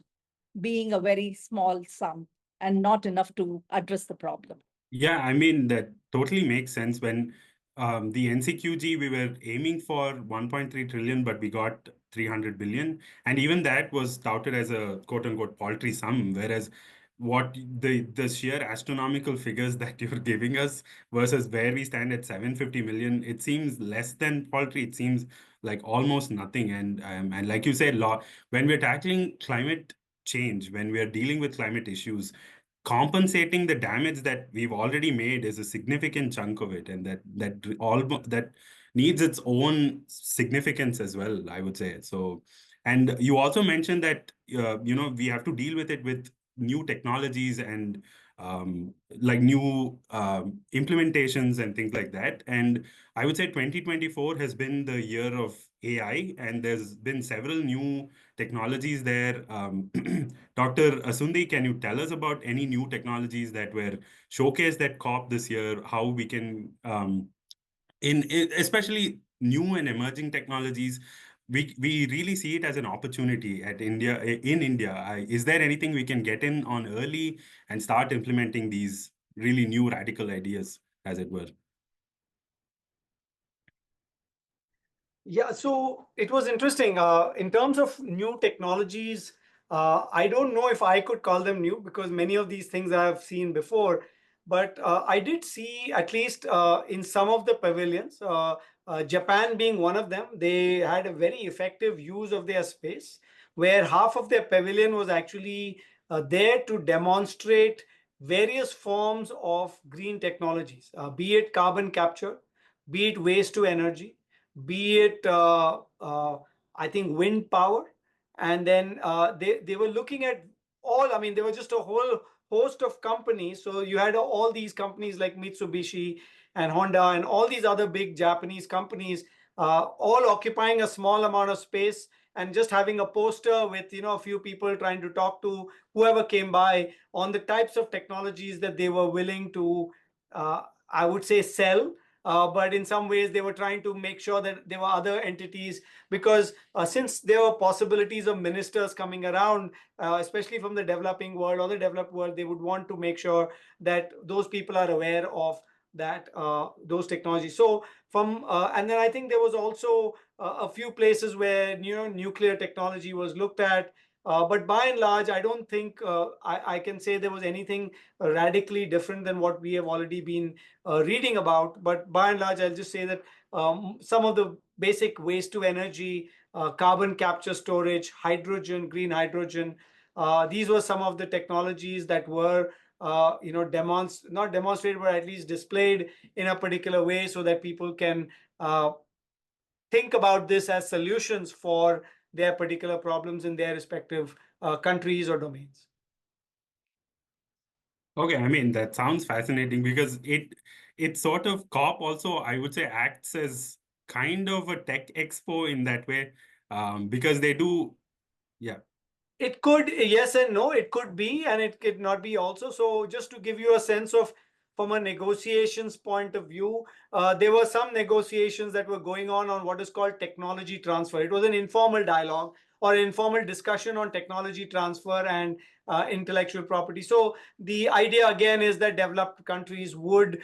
being a very small sum and not enough to address the problem. Yeah, I mean, that totally makes sense. When the NCQG, we were aiming for 1.3 trillion, but we got 300 billion. And even that was touted as a quote unquote paltry sum, whereas what the sheer astronomical figures that you're giving us versus where we stand at 750 million, it seems less than paltry. It seems like almost nothing. And like you said, when we're tackling climate change, when we're dealing with climate issues, compensating the damage that we've already made is a significant chunk of it, and that needs its own significance as well, I would say. So, and you also mentioned that we have to deal with it with new technologies and like new implementations and things like that. And I would say 2024 has been the year of AI, and there's been several new technologies there. Dr. Asundi, can you tell us about any new technologies that were showcased at COP this year? How we can, especially new and emerging technologies, we really see it as an opportunity at India. In India, is there anything we can get in on early and start implementing these really new radical ideas, as it were? Yeah, so it was interesting. In terms of new technologies, I don't know if I could call them new because many of these things I have seen before. But I did see, at least in some of the pavilions, Japan being one of them, they had a very effective use of their space, where half of their pavilion was actually there to demonstrate various forms of green technologies, be it carbon capture, be it waste to energy, be it I think wind power, and then they were looking at all. I mean, there was just a whole host of companies. So you had all these companies like Mitsubishi and Honda and all these other big Japanese companies, all occupying a small amount of space and just having a poster with a few people trying to talk to whoever came by on the types of technologies that they were willing to, I would say, sell. But in some ways, they were trying to make sure that there were other entities, because since there were possibilities of ministers coming around, especially from the developing world or the developed world, they would want to make sure that those people are aware of that those technologies. So and then I think there was also a few places where nuclear technology was looked at. But by and large, I don't think I can say there was anything radically different than what we have already been reading about. But by and large, I'll just say that some of the basic waste to energy, carbon capture storage, hydrogen, green hydrogen, these were some of the technologies that were not demonstrated, but at least displayed in a particular way so that people can think about this as solutions for their particular problems in their respective countries or domains. Okay, I mean, that sounds fascinating because it sort of COP also, I would say, acts as kind of a tech expo in that way, because they do, yeah. It could, yes and no, it could be, and it could not be also. So just to give you a sense of, from a negotiations point of view, there were some negotiations that were going on what is called technology transfer. It was an informal dialogue or informal discussion on technology transfer and intellectual property. So the idea again is that developed countries would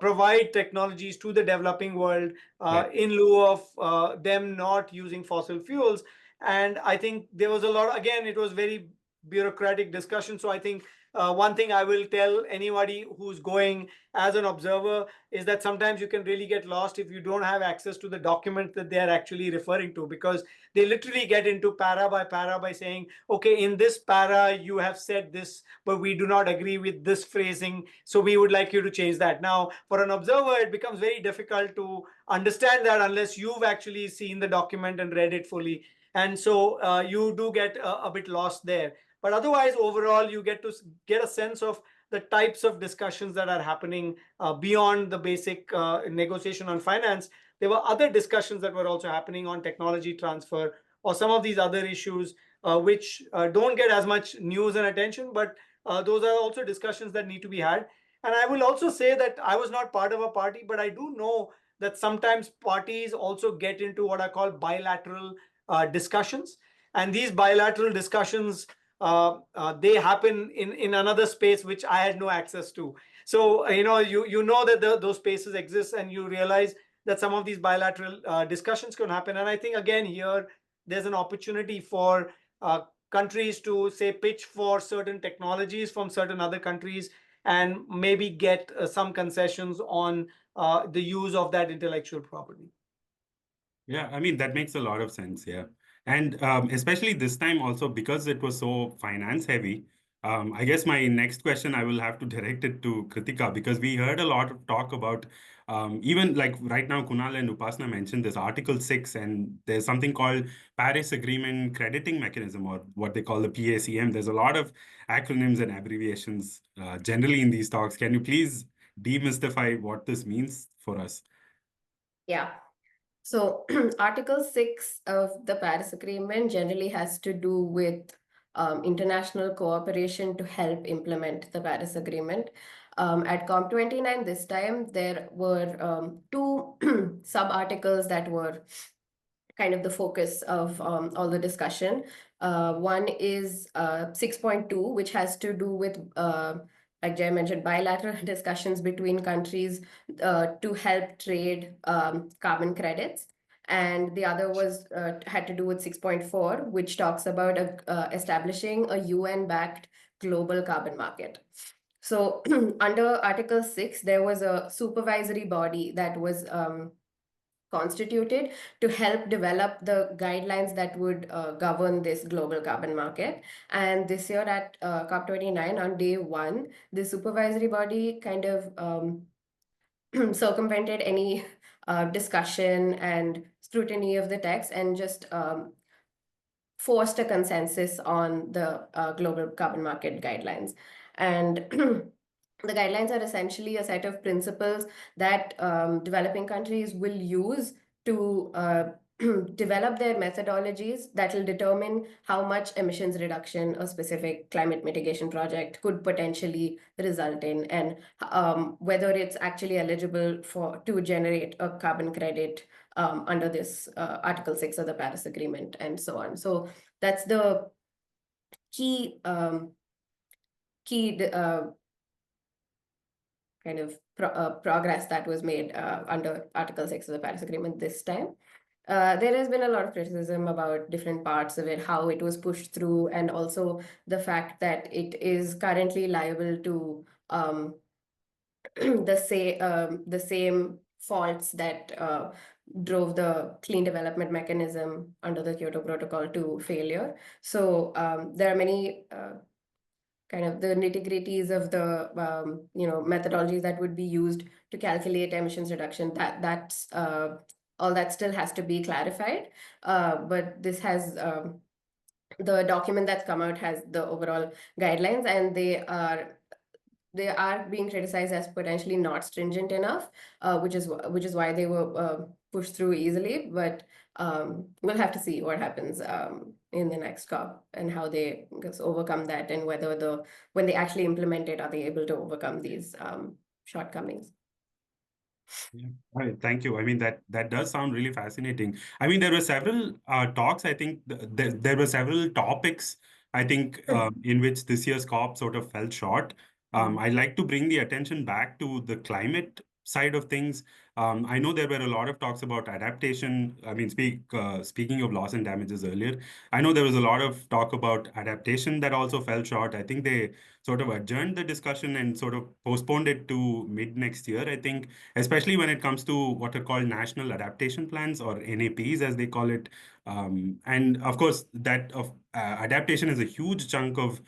provide technologies to the developing world Right. in lieu of them not using fossil fuels. And I think there was a lot, again, it was very bureaucratic discussion. So I think one thing I will tell anybody who's going as an observer is that sometimes you can really get lost if you don't have access to the document that they are actually referring to, because they literally get into para by saying, okay, in this para you have said this, but we do not agree with this phrasing, so we would like you to change that. Now, for an observer, it becomes very difficult to understand that unless you've actually seen the document and read it fully. And so you do get a bit lost there. But otherwise, overall, you get to get a sense of the types of discussions that are happening beyond the basic negotiation on finance. There were other discussions that were also happening on technology transfer or some of these other issues, which don't get as much news and attention, but those are also discussions that need to be had. And I will also say that I was not part of a party, but I do know that sometimes parties also get into what I call bilateral discussions. And these bilateral discussions, they happen in another space which I had no access to. So you know that those spaces exist, and you realize that some of these bilateral discussions can happen. And I think again here there's an opportunity for countries to say pitch for certain technologies from certain other countries and maybe get some concessions on the use of that intellectual property. Yeah, I mean, that makes a lot of sense. Yeah. And especially this time also, because it was so finance heavy, I guess my next question, I will have to direct it to Kritika, because we heard a lot of talk about even like right now, Kunal and Upasana mentioned this Article 6, and there's something called Paris Agreement Crediting Mechanism, or what they call the PACM. There's a lot of acronyms and abbreviations generally in these talks. Can you please demystify what this means for us? Yeah. So Article 6 of the Paris Agreement generally has to do with international cooperation to help implement the Paris Agreement. At COP29 this time, there were two sub-articles that were kind of the focus of all the discussion. One is 6.2, which has to do with, like Jay mentioned, bilateral discussions between countries to help trade carbon credits. And the other was had to do with 6.4, which talks about establishing a UN-backed global carbon market. So under Article 6, there was a supervisory body that was constituted to help develop the guidelines that would govern this global carbon market. And this year at COP29 on day one, the supervisory body kind of circumvented any discussion and scrutiny of the text and just forced a consensus on the global carbon market guidelines. And the guidelines are essentially a set of principles that developing countries will use to develop their methodologies that will determine how much emissions reduction a specific climate mitigation project could potentially result in, and whether it's actually eligible to generate a carbon credit under this Article 6 of the Paris Agreement and so on. So that's the key kind of progress that was made under Article 6 of the Paris Agreement this time. There has been a lot of criticism about different parts of it, how it was pushed through, and also the fact that it is currently liable to the same faults that drove the clean development mechanism under the Kyoto Protocol to failure. So there are many kind of the nitty-gritties of the methodologies that would be used to calculate emissions reduction. That's all that still has to be clarified. But this has the document that's come out has the overall guidelines, and they are being criticized as potentially not stringent enough, which is why they were pushed through easily. But we'll have to see what happens in the next COP and how they overcome that, and whether when they actually implement it, are they able to overcome these shortcomings. Yeah. All right, thank you. I mean, that does sound really fascinating. I mean, there were several talks. I think there were several topics, I think, in which this year's COP sort of fell short. I'd like to bring the attention back to the climate side of things. I know there were a lot of talks about adaptation. I mean, speaking of loss and damages earlier, I know there was a lot of talk about adaptation that also fell short. I think they sort of adjourned the discussion and sort of postponed it to mid next year, I think, especially when it comes to what are called national adaptation plans, or NAPs as they call it. And of course, that of adaptation is a huge chunk of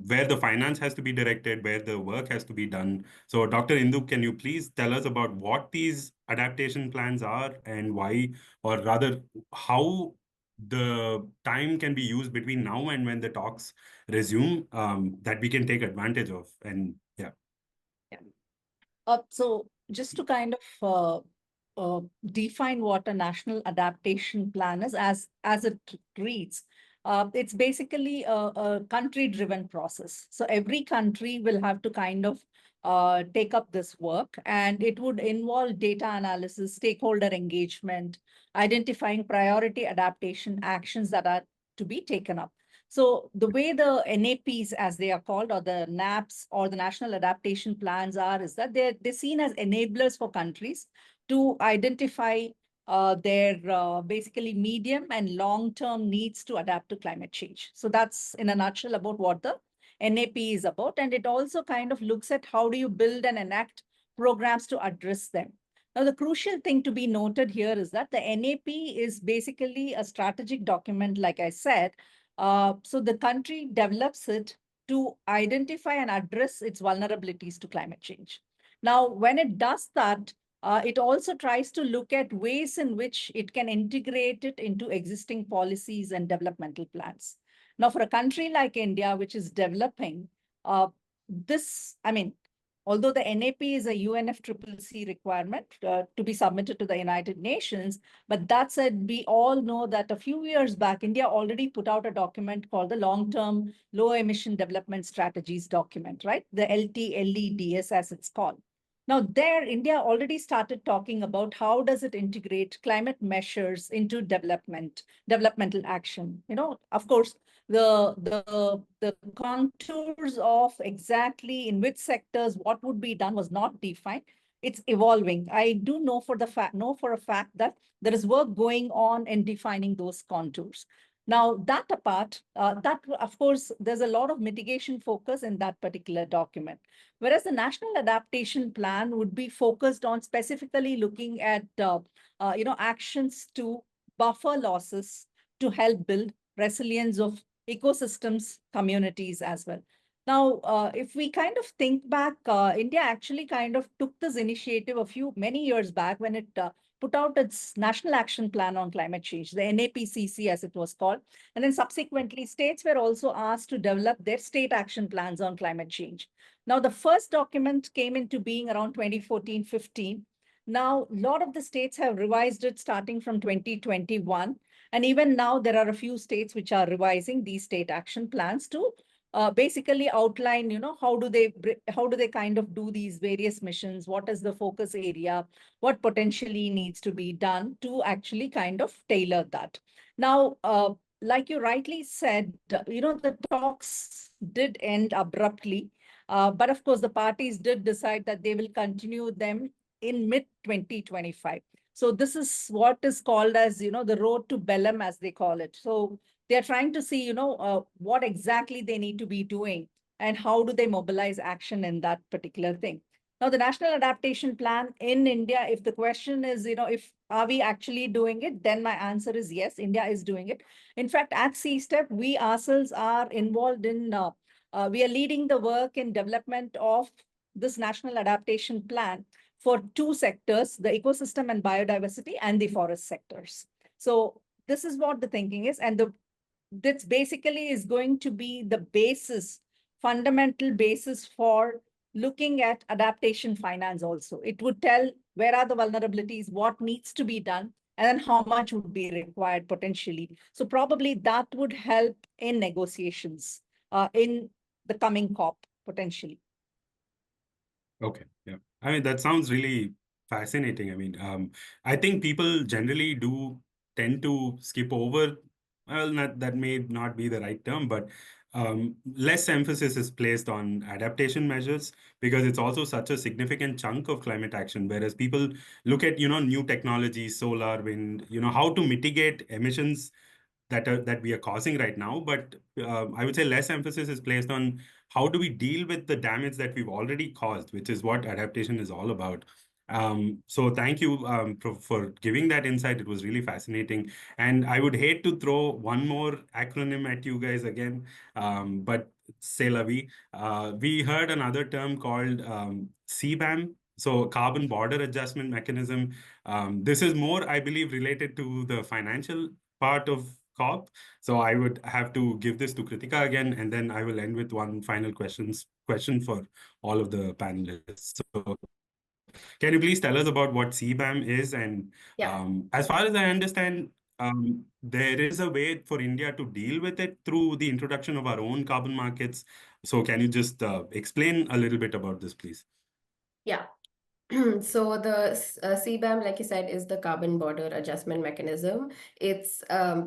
where the finance has to be directed, where the work has to be done. So Dr. Indu, can you please tell us about what these adaptation plans are and why, or rather how the time can be used between now and when the talks resume, that we can take advantage of? And yeah. So just to kind of define what a national adaptation plan is, as it reads, it's basically a country-driven process. So every country will have to kind of take up this work, and it would involve data analysis, stakeholder engagement, identifying priority adaptation actions that are to be taken up. So the way the NAPs, as they are called, or the NAPs, or the National Adaptation Plans are, is that they're seen as enablers for countries to identify their basically medium and long-term needs to adapt to climate change. So that's in a nutshell about what the NAP is about. And it also kind of looks at how do you build and enact programs to address them. Now, the crucial thing to be noted here is that the NAP is basically a strategic document, like I said. So the country develops it to identify and address its vulnerabilities to climate change. Now, when it does that, it also tries to look at ways in which it can integrate it into existing policies and developmental plans. Now, for a country like India, which is developing, although the NAP is a UNFCCC requirement to be submitted to the United Nations, but that said, we all know that a few years back, India already put out a document called the Long-Term Low Emission Development Strategies document, right? The LTLEDS as it's called. Now there, India already started talking about how does it integrate climate measures into developmental action. Of course, the contours of exactly in which sectors what would be done was not defined. It's evolving. I do know for a fact that there is work going on in defining those contours. Now, that apart, of course, there's a lot of mitigation focus in that particular document. Whereas the National Adaptation Plan would be focused on specifically looking at actions to buffer losses to help build resilience of ecosystems, communities as well. Now, if we kind of think back, India actually kind of took this initiative many years back when it put out its National Action Plan on Climate Change, the NAPCC as it was called. And then subsequently, states were also asked to develop their state action plans on climate change. Now, the first document came into being around 2014-15. Now, a lot of the states have revised it starting from 2021. And even now, there are a few states which are revising these state action plans to basically outline, how do they kind of do these various missions? What is the focus area? What potentially needs to be done to actually kind of tailor that? Now, like you rightly said, the talks did end abruptly. But of course, the parties did decide that they will continue them in mid-2025. So this is what is called as, the road to Belém, as they call it. So they're trying to see, what exactly they need to be doing and how do they mobilize action in that particular thing. Now, the National Adaptation Plan in India, if the question is, are we actually doing it, then my answer is yes, India is doing it. In fact, at CSTEP, we ourselves are involved in, we are leading the work in development of this National Adaptation Plan for two sectors, the ecosystem and biodiversity and the forest sectors. So this is what the thinking is. And this basically is going to be the basis, fundamental basis for looking at adaptation finance also. It would tell where are the vulnerabilities, what needs to be done, and then how much would be required potentially. So probably that would help in negotiations in the coming COP potentially. Okay, yeah. I mean, that sounds really fascinating. I mean, I think people generally do tend to skip over, well, that may not be the right term, but less emphasis is placed on adaptation measures because it's also such a significant chunk of climate action. Whereas people look at, new technologies, solar, wind, how to mitigate emissions that we are causing right now. But I would say less emphasis is placed on how do we deal with the damage that we've already caused, which is what adaptation is all about. So thank you for giving that insight. It was really fascinating. And I would hate to throw one more acronym at you guys again, but c'est la vie. We heard another term called CBAM, so Carbon Border Adjustment Mechanism. This is more, I believe, related to the financial part of COP. So I would have to give this to Kritika again, and then I will end with one final question for all of the panelists. So can you please tell us about what CBAM is? And as far as I understand, there is a way for India to deal with it through the introduction of our own carbon markets. So can you just explain a little bit about this, please? Yeah. So the CBAM, like you said, is the Carbon Border Adjustment Mechanism. It's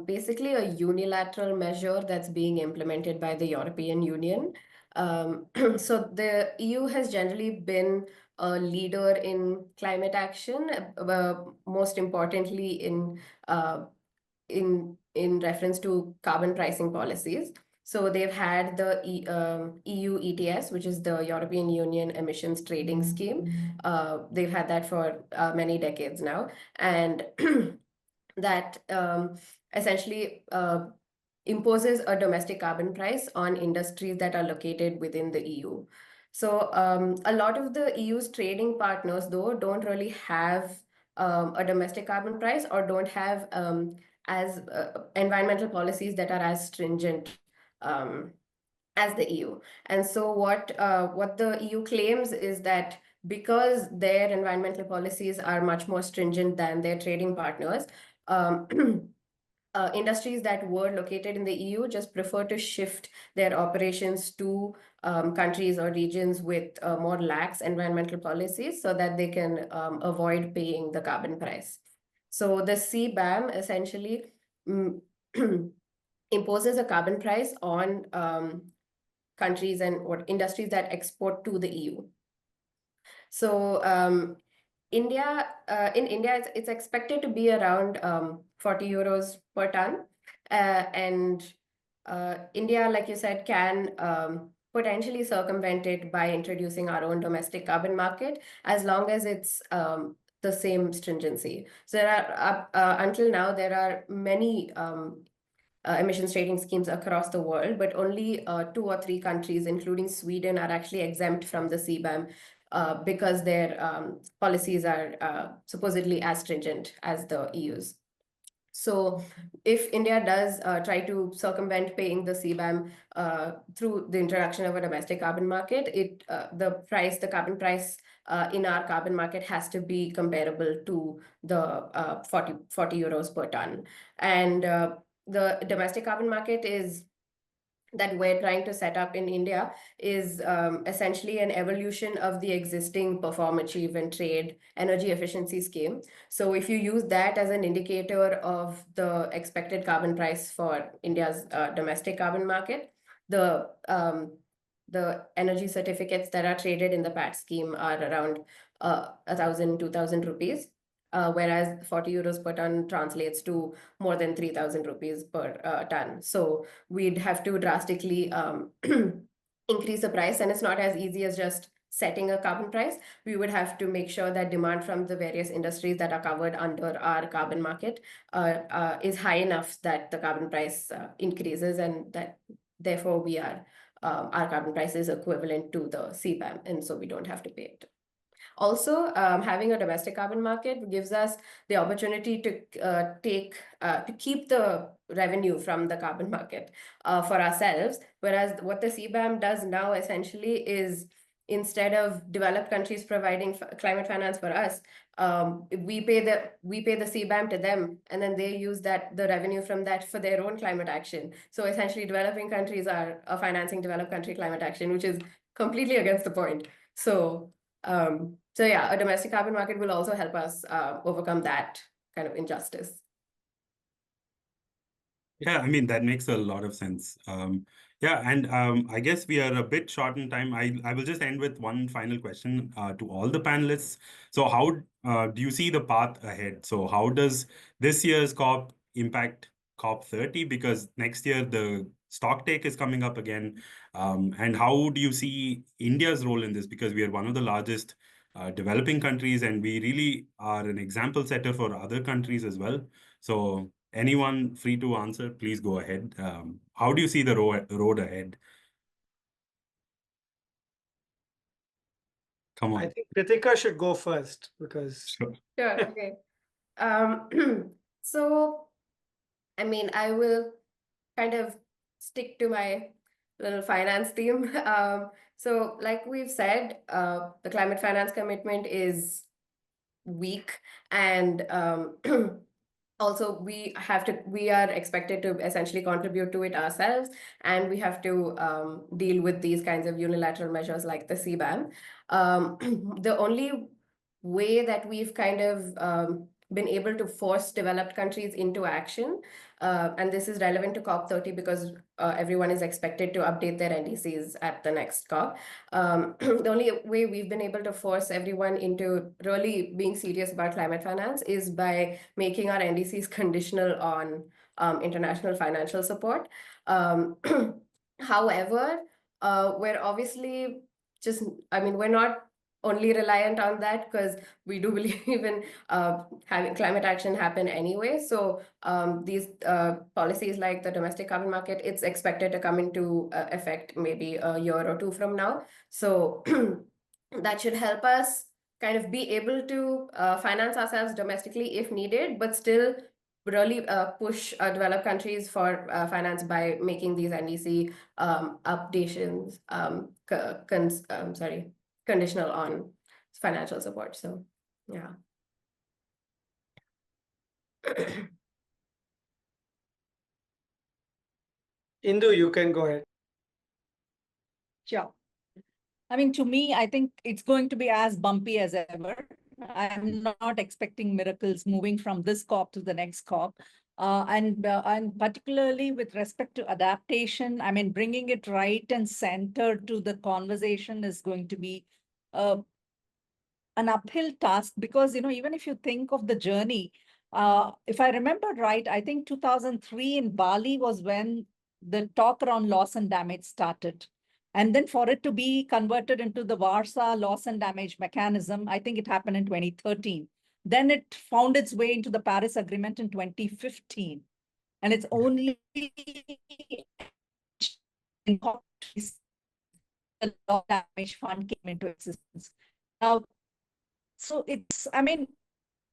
basically a unilateral measure that's being implemented by the European Union. So the EU has generally been a leader in climate action, most importantly in reference to carbon pricing policies. So they've had the EU ETS, which is the European Union Emissions Trading Scheme. They've had that for many decades now. And that essentially imposes a domestic carbon price on industries that are located within the EU. So a lot of the EU's trading partners, though, don't really have a domestic carbon price or don't have as environmental policies that are as stringent as the EU. And so what the EU claims is that because their environmental policies are much more stringent than their trading partners, industries that were located in the EU just prefer to shift their operations to countries or regions with more lax environmental policies so that they can avoid paying the carbon price. So the CBAM essentially imposes a carbon price on countries and or industries that export to the EU. So in India, it's expected to be around 40 euros per ton. And India, like you said, can potentially circumvent it by introducing our own domestic carbon market, as long as it's the same stringency. So there are, until now, there are many emissions trading schemes across the world, but only 2 or 3 countries, including Sweden, are actually exempt from the CBAM because their policies are supposedly as stringent as the EU's. So if India does try to circumvent paying the CBAM through the introduction of a domestic carbon market, the carbon price in our carbon market has to be comparable to the 40 euros per ton. And the domestic carbon market that we're trying to set up in India is essentially an evolution of the existing perform, achieve, and trade energy efficiency scheme. So if you use that as an indicator of the expected carbon price for India's domestic carbon market, the energy certificates that are traded in the PAT scheme are around 1,000, 2,000 rupees. Whereas 40 euros per ton translates to more than 3,000 rupees per ton. So we'd have to drastically increase the price, and it's not as easy as just setting a carbon price. We would have to make sure that demand from the various industries that are covered under our carbon market is high enough that the carbon price increases, and that therefore our carbon price is equivalent to the CBAM, and so we don't have to pay it. Also, having a domestic carbon market gives us the opportunity to keep the revenue from the carbon market for ourselves. Whereas what the CBAM does now essentially is, instead of developed countries providing climate finance for us, we pay the CBAM to them, and then they use the revenue from that for their own climate action. So essentially, developing countries are financing developed country climate action, which is completely against the point. So yeah, a domestic carbon market will also help us overcome that kind of injustice. Yeah, I mean, that makes a lot of sense. Yeah, and I guess we are a bit short in time. I will just end with one final question to all the panelists. So how do you see the path ahead? So how does this year's COP impact COP 30? Because next year the stock take is coming up again. And how do you see India's role in this? Because we are one of the largest developing countries, and we really are an example setter for other countries as well. So anyone free to answer, please go ahead. How do you see the road ahead? Come on. I think Kritika should go first because. Sure. Sure, okay. So, I mean, I will kind of stick to my little finance theme. So like we've said, the climate finance commitment is weak, and also we are expected to essentially contribute to it ourselves, and we have to deal with these kinds of unilateral measures like the CBAM. The only way that we've kind of been able to force developed countries into action, and this is relevant to COP 30 because everyone is expected to update their NDCs at the next COP. The only way we've been able to force everyone into really being serious about climate finance is by making our NDCs conditional on international financial support. However, we're obviously we're not only reliant on that, because we do believe in having climate action happen anyway. So these policies like the domestic carbon market, it's expected to come into effect maybe a year or two from now. So that should help us kind of be able to finance ourselves domestically if needed, but still really push developed countries for finance by making these NDC updations conditional on financial support. So yeah. Indu, you can go ahead. Sure. I mean, to me, I think it's going to be as bumpy as ever. I'm not expecting miracles moving from this COP to the next COP. And particularly with respect to adaptation, I mean, bringing it right and centered to the conversation is going to be an uphill task, because, you know, even if you think of the journey, if I remember right, I think 2003 in Bali was when the talk around loss and damage started. And then for it to be converted into the Warsaw loss and damage mechanism, I think it happened in 2013. Then it found its way into the Paris Agreement in 2015. And it's only in the loss damage fund came into existence. Now, so it's, I mean,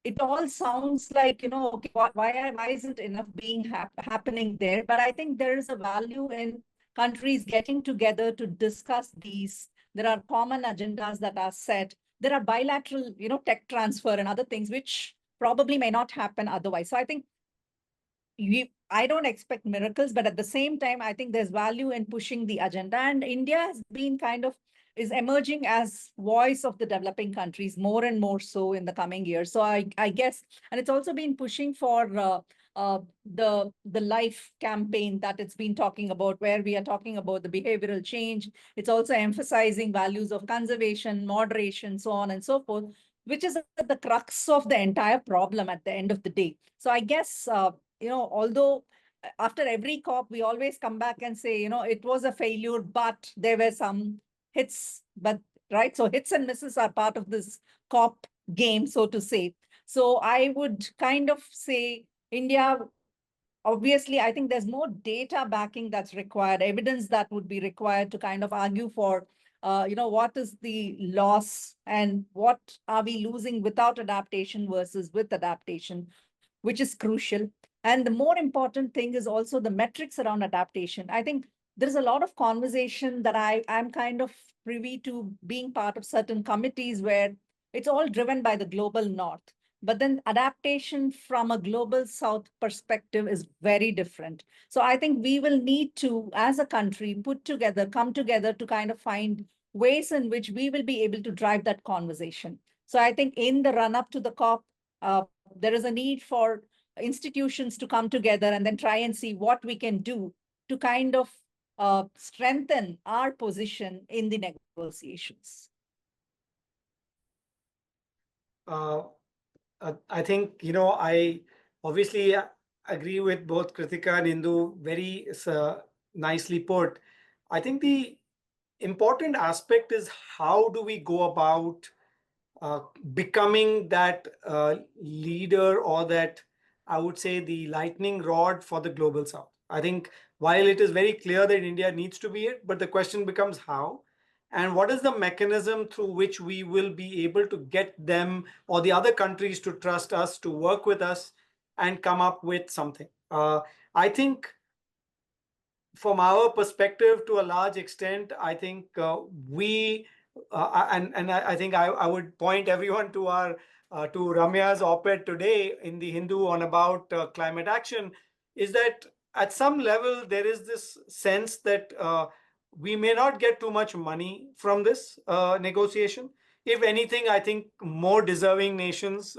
it all sounds like, you know, okay, why isn't enough being happening there? But I think there is a value in countries getting together to discuss these. There are common agendas that are set. There are bilateral, you know, tech transfer and other things which probably may not happen otherwise. So I think I don't expect miracles, but at the same time, I think there's value in pushing the agenda. And India has been kind of is emerging as voice of the developing countries more and more so in the coming years. So I guess, and it's also been pushing for the life campaign that it's been talking about, where we are talking about the behavioral change. It's also emphasizing values of conservation, moderation, so on and so forth, which is at the crux of the entire problem at the end of the day. So I guess, you know, although after every COP, we always come back and say, you know, it was a failure, but there were some hits, but right. So hits and misses are part of this COP game, so to say. So I would kind of say India, obviously, I think there's more data backing that's required, evidence that would be required to kind of argue for, you know, what is the loss and what are we losing without adaptation versus with adaptation, which is crucial. And the more important thing is also the metrics around adaptation. I think there's a lot of conversation that I'm kind of privy to being part of certain committees where it's all driven by the global north. But then adaptation from a global south perspective is very different. So I think we will need to, as a country, come together to kind of find ways in which we will be able to drive that conversation. So I think in the run up to the COP, there is a need for institutions to come together and then try and see what we can do to kind of strengthen our position in the negotiations. I think, you know, I obviously agree with both Kritika and Indu, very nicely put. I think the important aspect is how do we go about becoming that leader, or that, I would say, the lightning rod for the global south. I think while it is very clear that India needs to be it, but the question becomes how. And what is the mechanism through which we will be able to get them or the other countries to trust us, to work with us and come up with something? I think from our perspective, to a large extent, I think I think I would point everyone to our to Ramya's op-ed today in the Hindu on about climate action, is that at some level there is this sense that we may not get too much money from this negotiation. If anything, I think more deserving nations,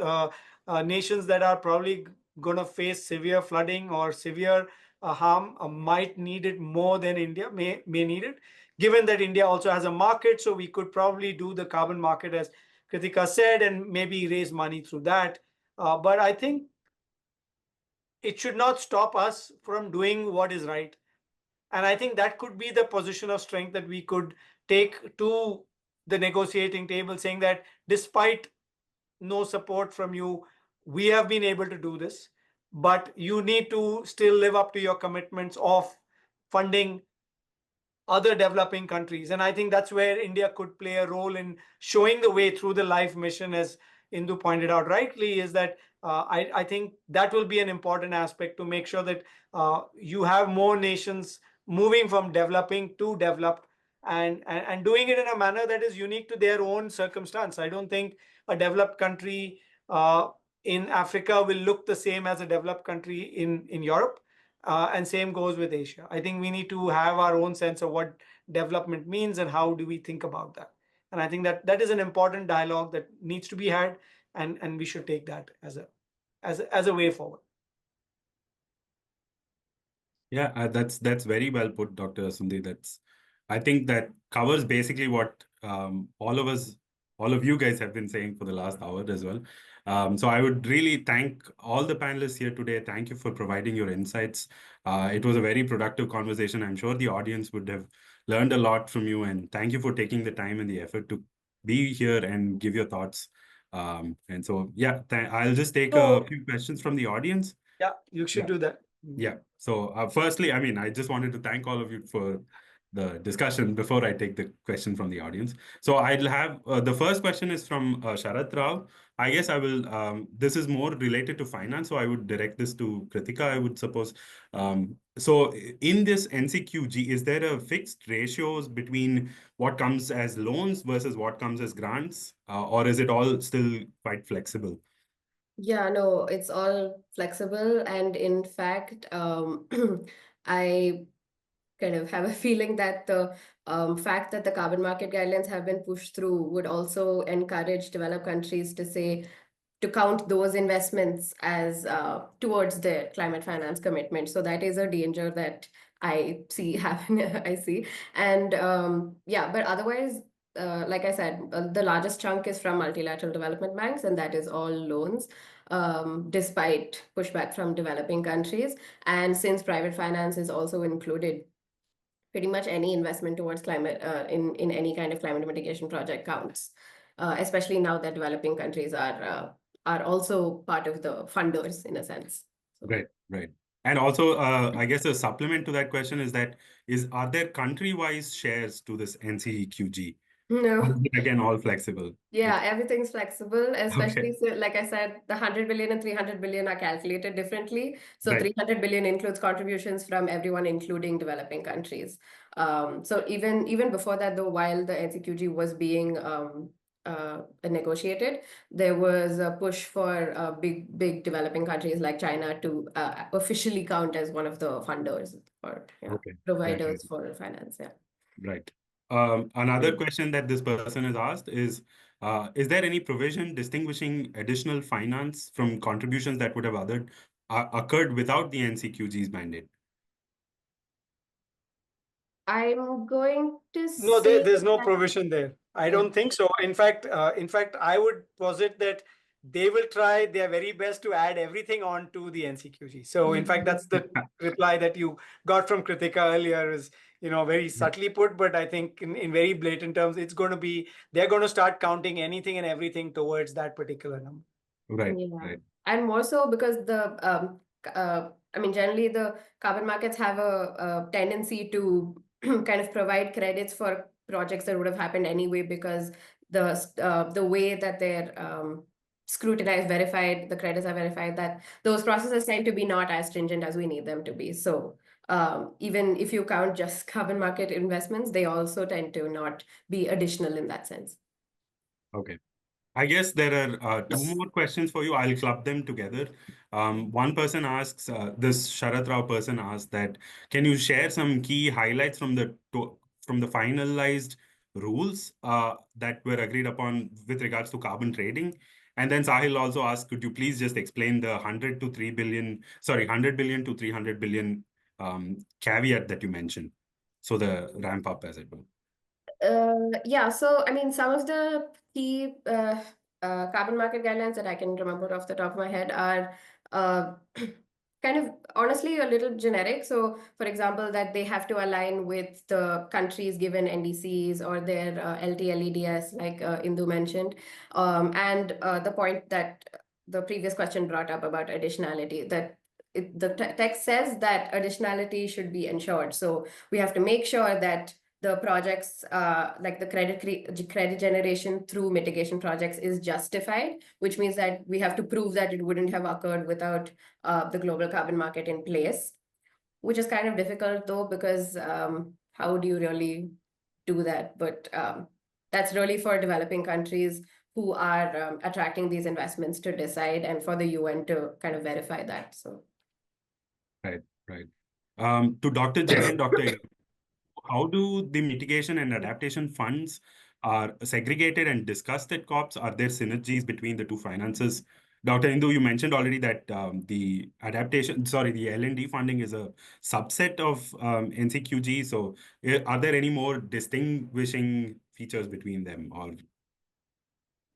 nations that are probably going to face severe flooding or severe harm, might need it more than India may need it, given that India also has a market. So we could probably do the carbon market, as Kritika said, and maybe raise money through that. But I think it should not stop us from doing what is right. And I think that could be the position of strength that we could take to the negotiating table, saying that despite no support from you, we have been able to do this, but you need to still live up to your commitments of funding other developing countries. And I think that's where India could play a role in showing the way through the LIFE mission, as Indu pointed out rightly, is that I think that will be an important aspect to make sure that you have more nations moving from developing to developed, and doing it in a manner that is unique to their own circumstance. I don't think a developed country in Africa will look the same as a developed country in Europe. And same goes with Asia. I think we need to have our own sense of what development means and how do we think about that. And I think that is an important dialogue that needs to be had, and we should take that as a way forward. Yeah, that's very well put, Dr. Asundi. I think that covers basically what all of you guys have been saying for the last hour as well. So I would really thank all the panelists here today. Thank you for providing your insights. It was a very productive conversation. I'm sure the audience would have learned a lot from you, and thank you for taking the time and the effort to be here and give your thoughts. And so, yeah, I'll just take a few questions from the audience. Yeah, you should do that. Yeah. So firstly, I mean, I just wanted to thank all of you for the discussion before I take the question from the audience. So I'll have the first question is from Sharat Rao. I guess I will, this is more related to finance, so I would direct this to Kritika, I would suppose. So in this NCQG, is there a fixed ratios between what comes as loans versus what comes as grants, or is it all still quite flexible? Yeah, no, it's all flexible. And in fact, I kind of have a feeling that the fact that the carbon market guidelines have been pushed through would also encourage developed countries to say, to count those investments as towards their climate finance commitment. So that is a danger that I see happening. I see. And yeah, but otherwise, like I said, the largest chunk is from multilateral development banks, and that is all loans, despite pushback from developing countries. And since private finance is also included, pretty much any investment towards climate in any kind of climate mitigation project counts, especially now that developing countries are also part of the funders in a sense. So. Right. And also, I guess a supplement to that question is that are there country-wise shares to this NCQG? No. Or is it again all flexible? Yeah, everything's flexible, especially so, like I said, the 100 billion and 300 billion are calculated differently. So Right. 300 billion includes contributions from everyone, including developing countries. So even before that, though, while the NCQG was being negotiated, there was a push for big developing countries like China to officially count as one of the funders or providers for finance. Yeah. Right. Another question that this person has asked is there any provision distinguishing additional finance from contributions that would have occurred without the NCQG's mandate? I'm going to No, say there's no that- provision there. I Yeah. don't think so. In fact, I would posit that they will try their very best to add everything on to the NCQG. So in fact, that's the reply that you got from Kritika earlier, is, very subtly put, but I think in very blatant terms, they're going to start counting anything and everything towards that particular number. Right. Yeah. Right. And more so because generally the carbon markets have a tendency to kind of provide credits for projects that would have happened anyway, because the way that they're scrutinized, verified, the credits are verified, that those processes tend to be not as stringent as we need them to be. So even if you count just carbon market investments, they also tend to not be additional in that sense. Okay. I guess there are two more questions for you. I'll club them together. One person asks, this Sharat Rao person asked that, can you share some key highlights from the finalized rules that were agreed upon with regards to carbon trading? And then Sahil also asked, could you please just explain the 100 billion to 300 billion caveat that you mentioned? So the ramp up, as it were. Yeah, so I mean, some of the key carbon market guidelines that I can remember off the top of my head are kind kind of honestly a little generic. So, for example, that they have to align with the country's given NDCs or their LTLEDs, like Indu mentioned. And the point that the previous question brought up about additionality, that the text says that additionality should be ensured. So we have to make sure that the projects, like the credit generation through mitigation projects, is justified, which means that we have to prove that it wouldn't have occurred without the global carbon market in place, which is kind of difficult though, because how do you really do that? But that's really for developing countries who are attracting these investments to decide, and for the UN to kind of verify that. So. Right, right. To Dr. Jay and Dr. How do the mitigation and adaptation funds are segregated and discussed at COPs? Are there synergies between the two finances? Dr. Indu, you mentioned already that the L&D funding is a subset of NCQG. So are there any more distinguishing features between them? Or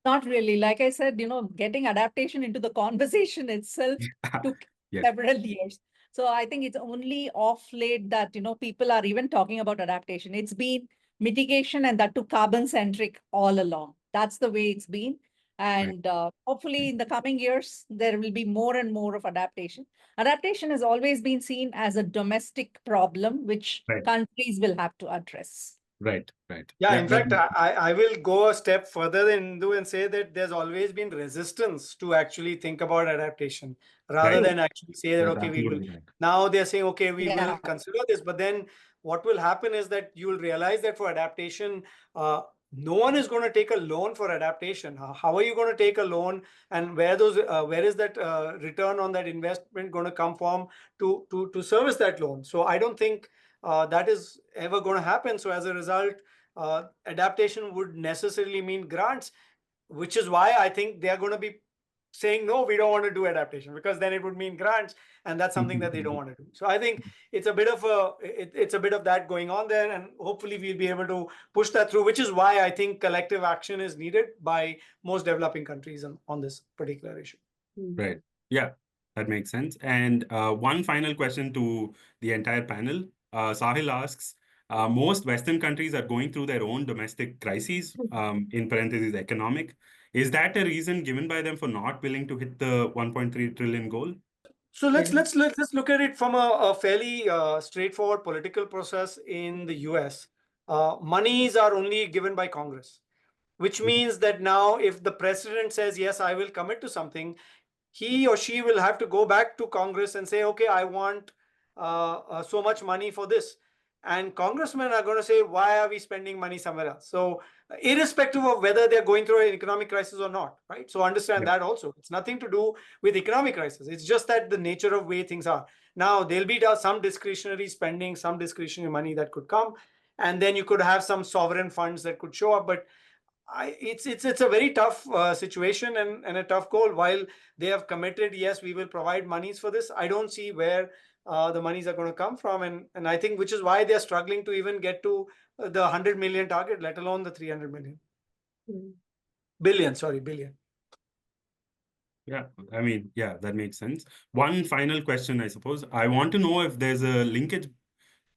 Not really. Like I said, getting adaptation into the conversation itself took yes. several years. So I think it's only off late that, people are even talking about adaptation. It's been mitigation, and that to carbon centric all along. That's the way it's been. And hopefully in the coming years, there will be more and more of adaptation. Adaptation has always been seen as a domestic problem, which countries will have to address. Right, right. Yeah, in fact, I will go a step further than Indu and say that there's always been resistance to actually think about adaptation, rather than actually say that, okay, we will. Now they're saying, okay, we will consider this. But then what will happen is that you will realize that for adaptation, no one is going to take a loan for adaptation. How are you going to take a loan, and where is that return on that investment going to come from to service that loan? So I don't think that is ever going to happen. So as a result, adaptation would necessarily mean grants, which is why I think they are going to be saying, no, we don't want to do adaptation, because then it would mean grants, and that's something that they don't want to do. So I think it's a bit of that going on there, and hopefully we'll be able to push that through, which is why I think collective action is needed by most developing countries on this particular issue. Right. Yeah, that makes sense. And one final question to the entire panel. Sahil asks, most Western countries are going through their own domestic crises, in parentheses, economic. Is that a reason given by them for not willing to hit the 1.3 trillion goal? So let's look at it from a fairly straightforward political process in the US. Monies are only given by Congress, which means that now if the president says, yes, I will commit to something, he or she will have to go back to Congress and say, okay, I want so much money for this. And congressmen are going to say, why are we spending money somewhere else? So irrespective of whether they're going through an economic crisis or not, right? So understand that also. It's nothing to do with economic crisis. It's just that the nature of way things are. Now, there'll be some discretionary spending, some discretionary money that could come. And then you could have some sovereign funds that could show up. But it's a very tough situation and a tough goal. While they have committed, yes, we will provide monies for this, I don't see where the monies are going to come from, and I think which is why they're struggling to even get to the 100 million target, let alone the 300 million. Billion. Yeah, I mean, yeah, that makes sense. One final question, I suppose. I want to know if there's a linkage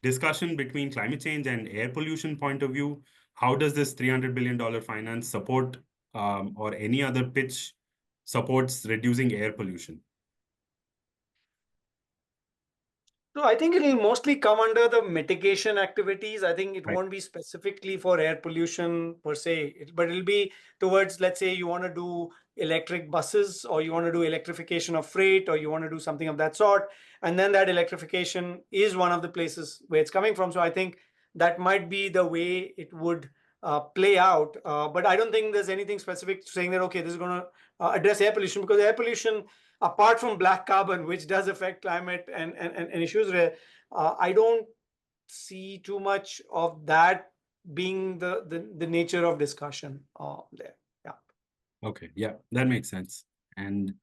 discussion between climate change and air pollution point of view. How does this $300 billion finance support or any other pitch supports reducing air pollution? So I think it will mostly come under the mitigation activities. I think it won't be specifically for air pollution per se, but it'll be towards, let's say you want to do electric buses, or you want to do electrification of freight, or you want to do something of that sort. And then that electrification is one of the places where it's coming from. So I think that might be the way it would play out. But I don't think there's anything specific saying that, okay, this is going to address air pollution, because air pollution, apart from black carbon, which does affect climate and issues, I don't see too much of that being the nature of discussion there. Yeah. Okay. Yeah, that makes sense. And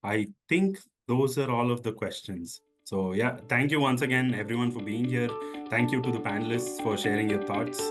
I think those are all of the questions. So yeah, thank you once again, everyone, for being here. Thank you to the panelists for sharing your thoughts.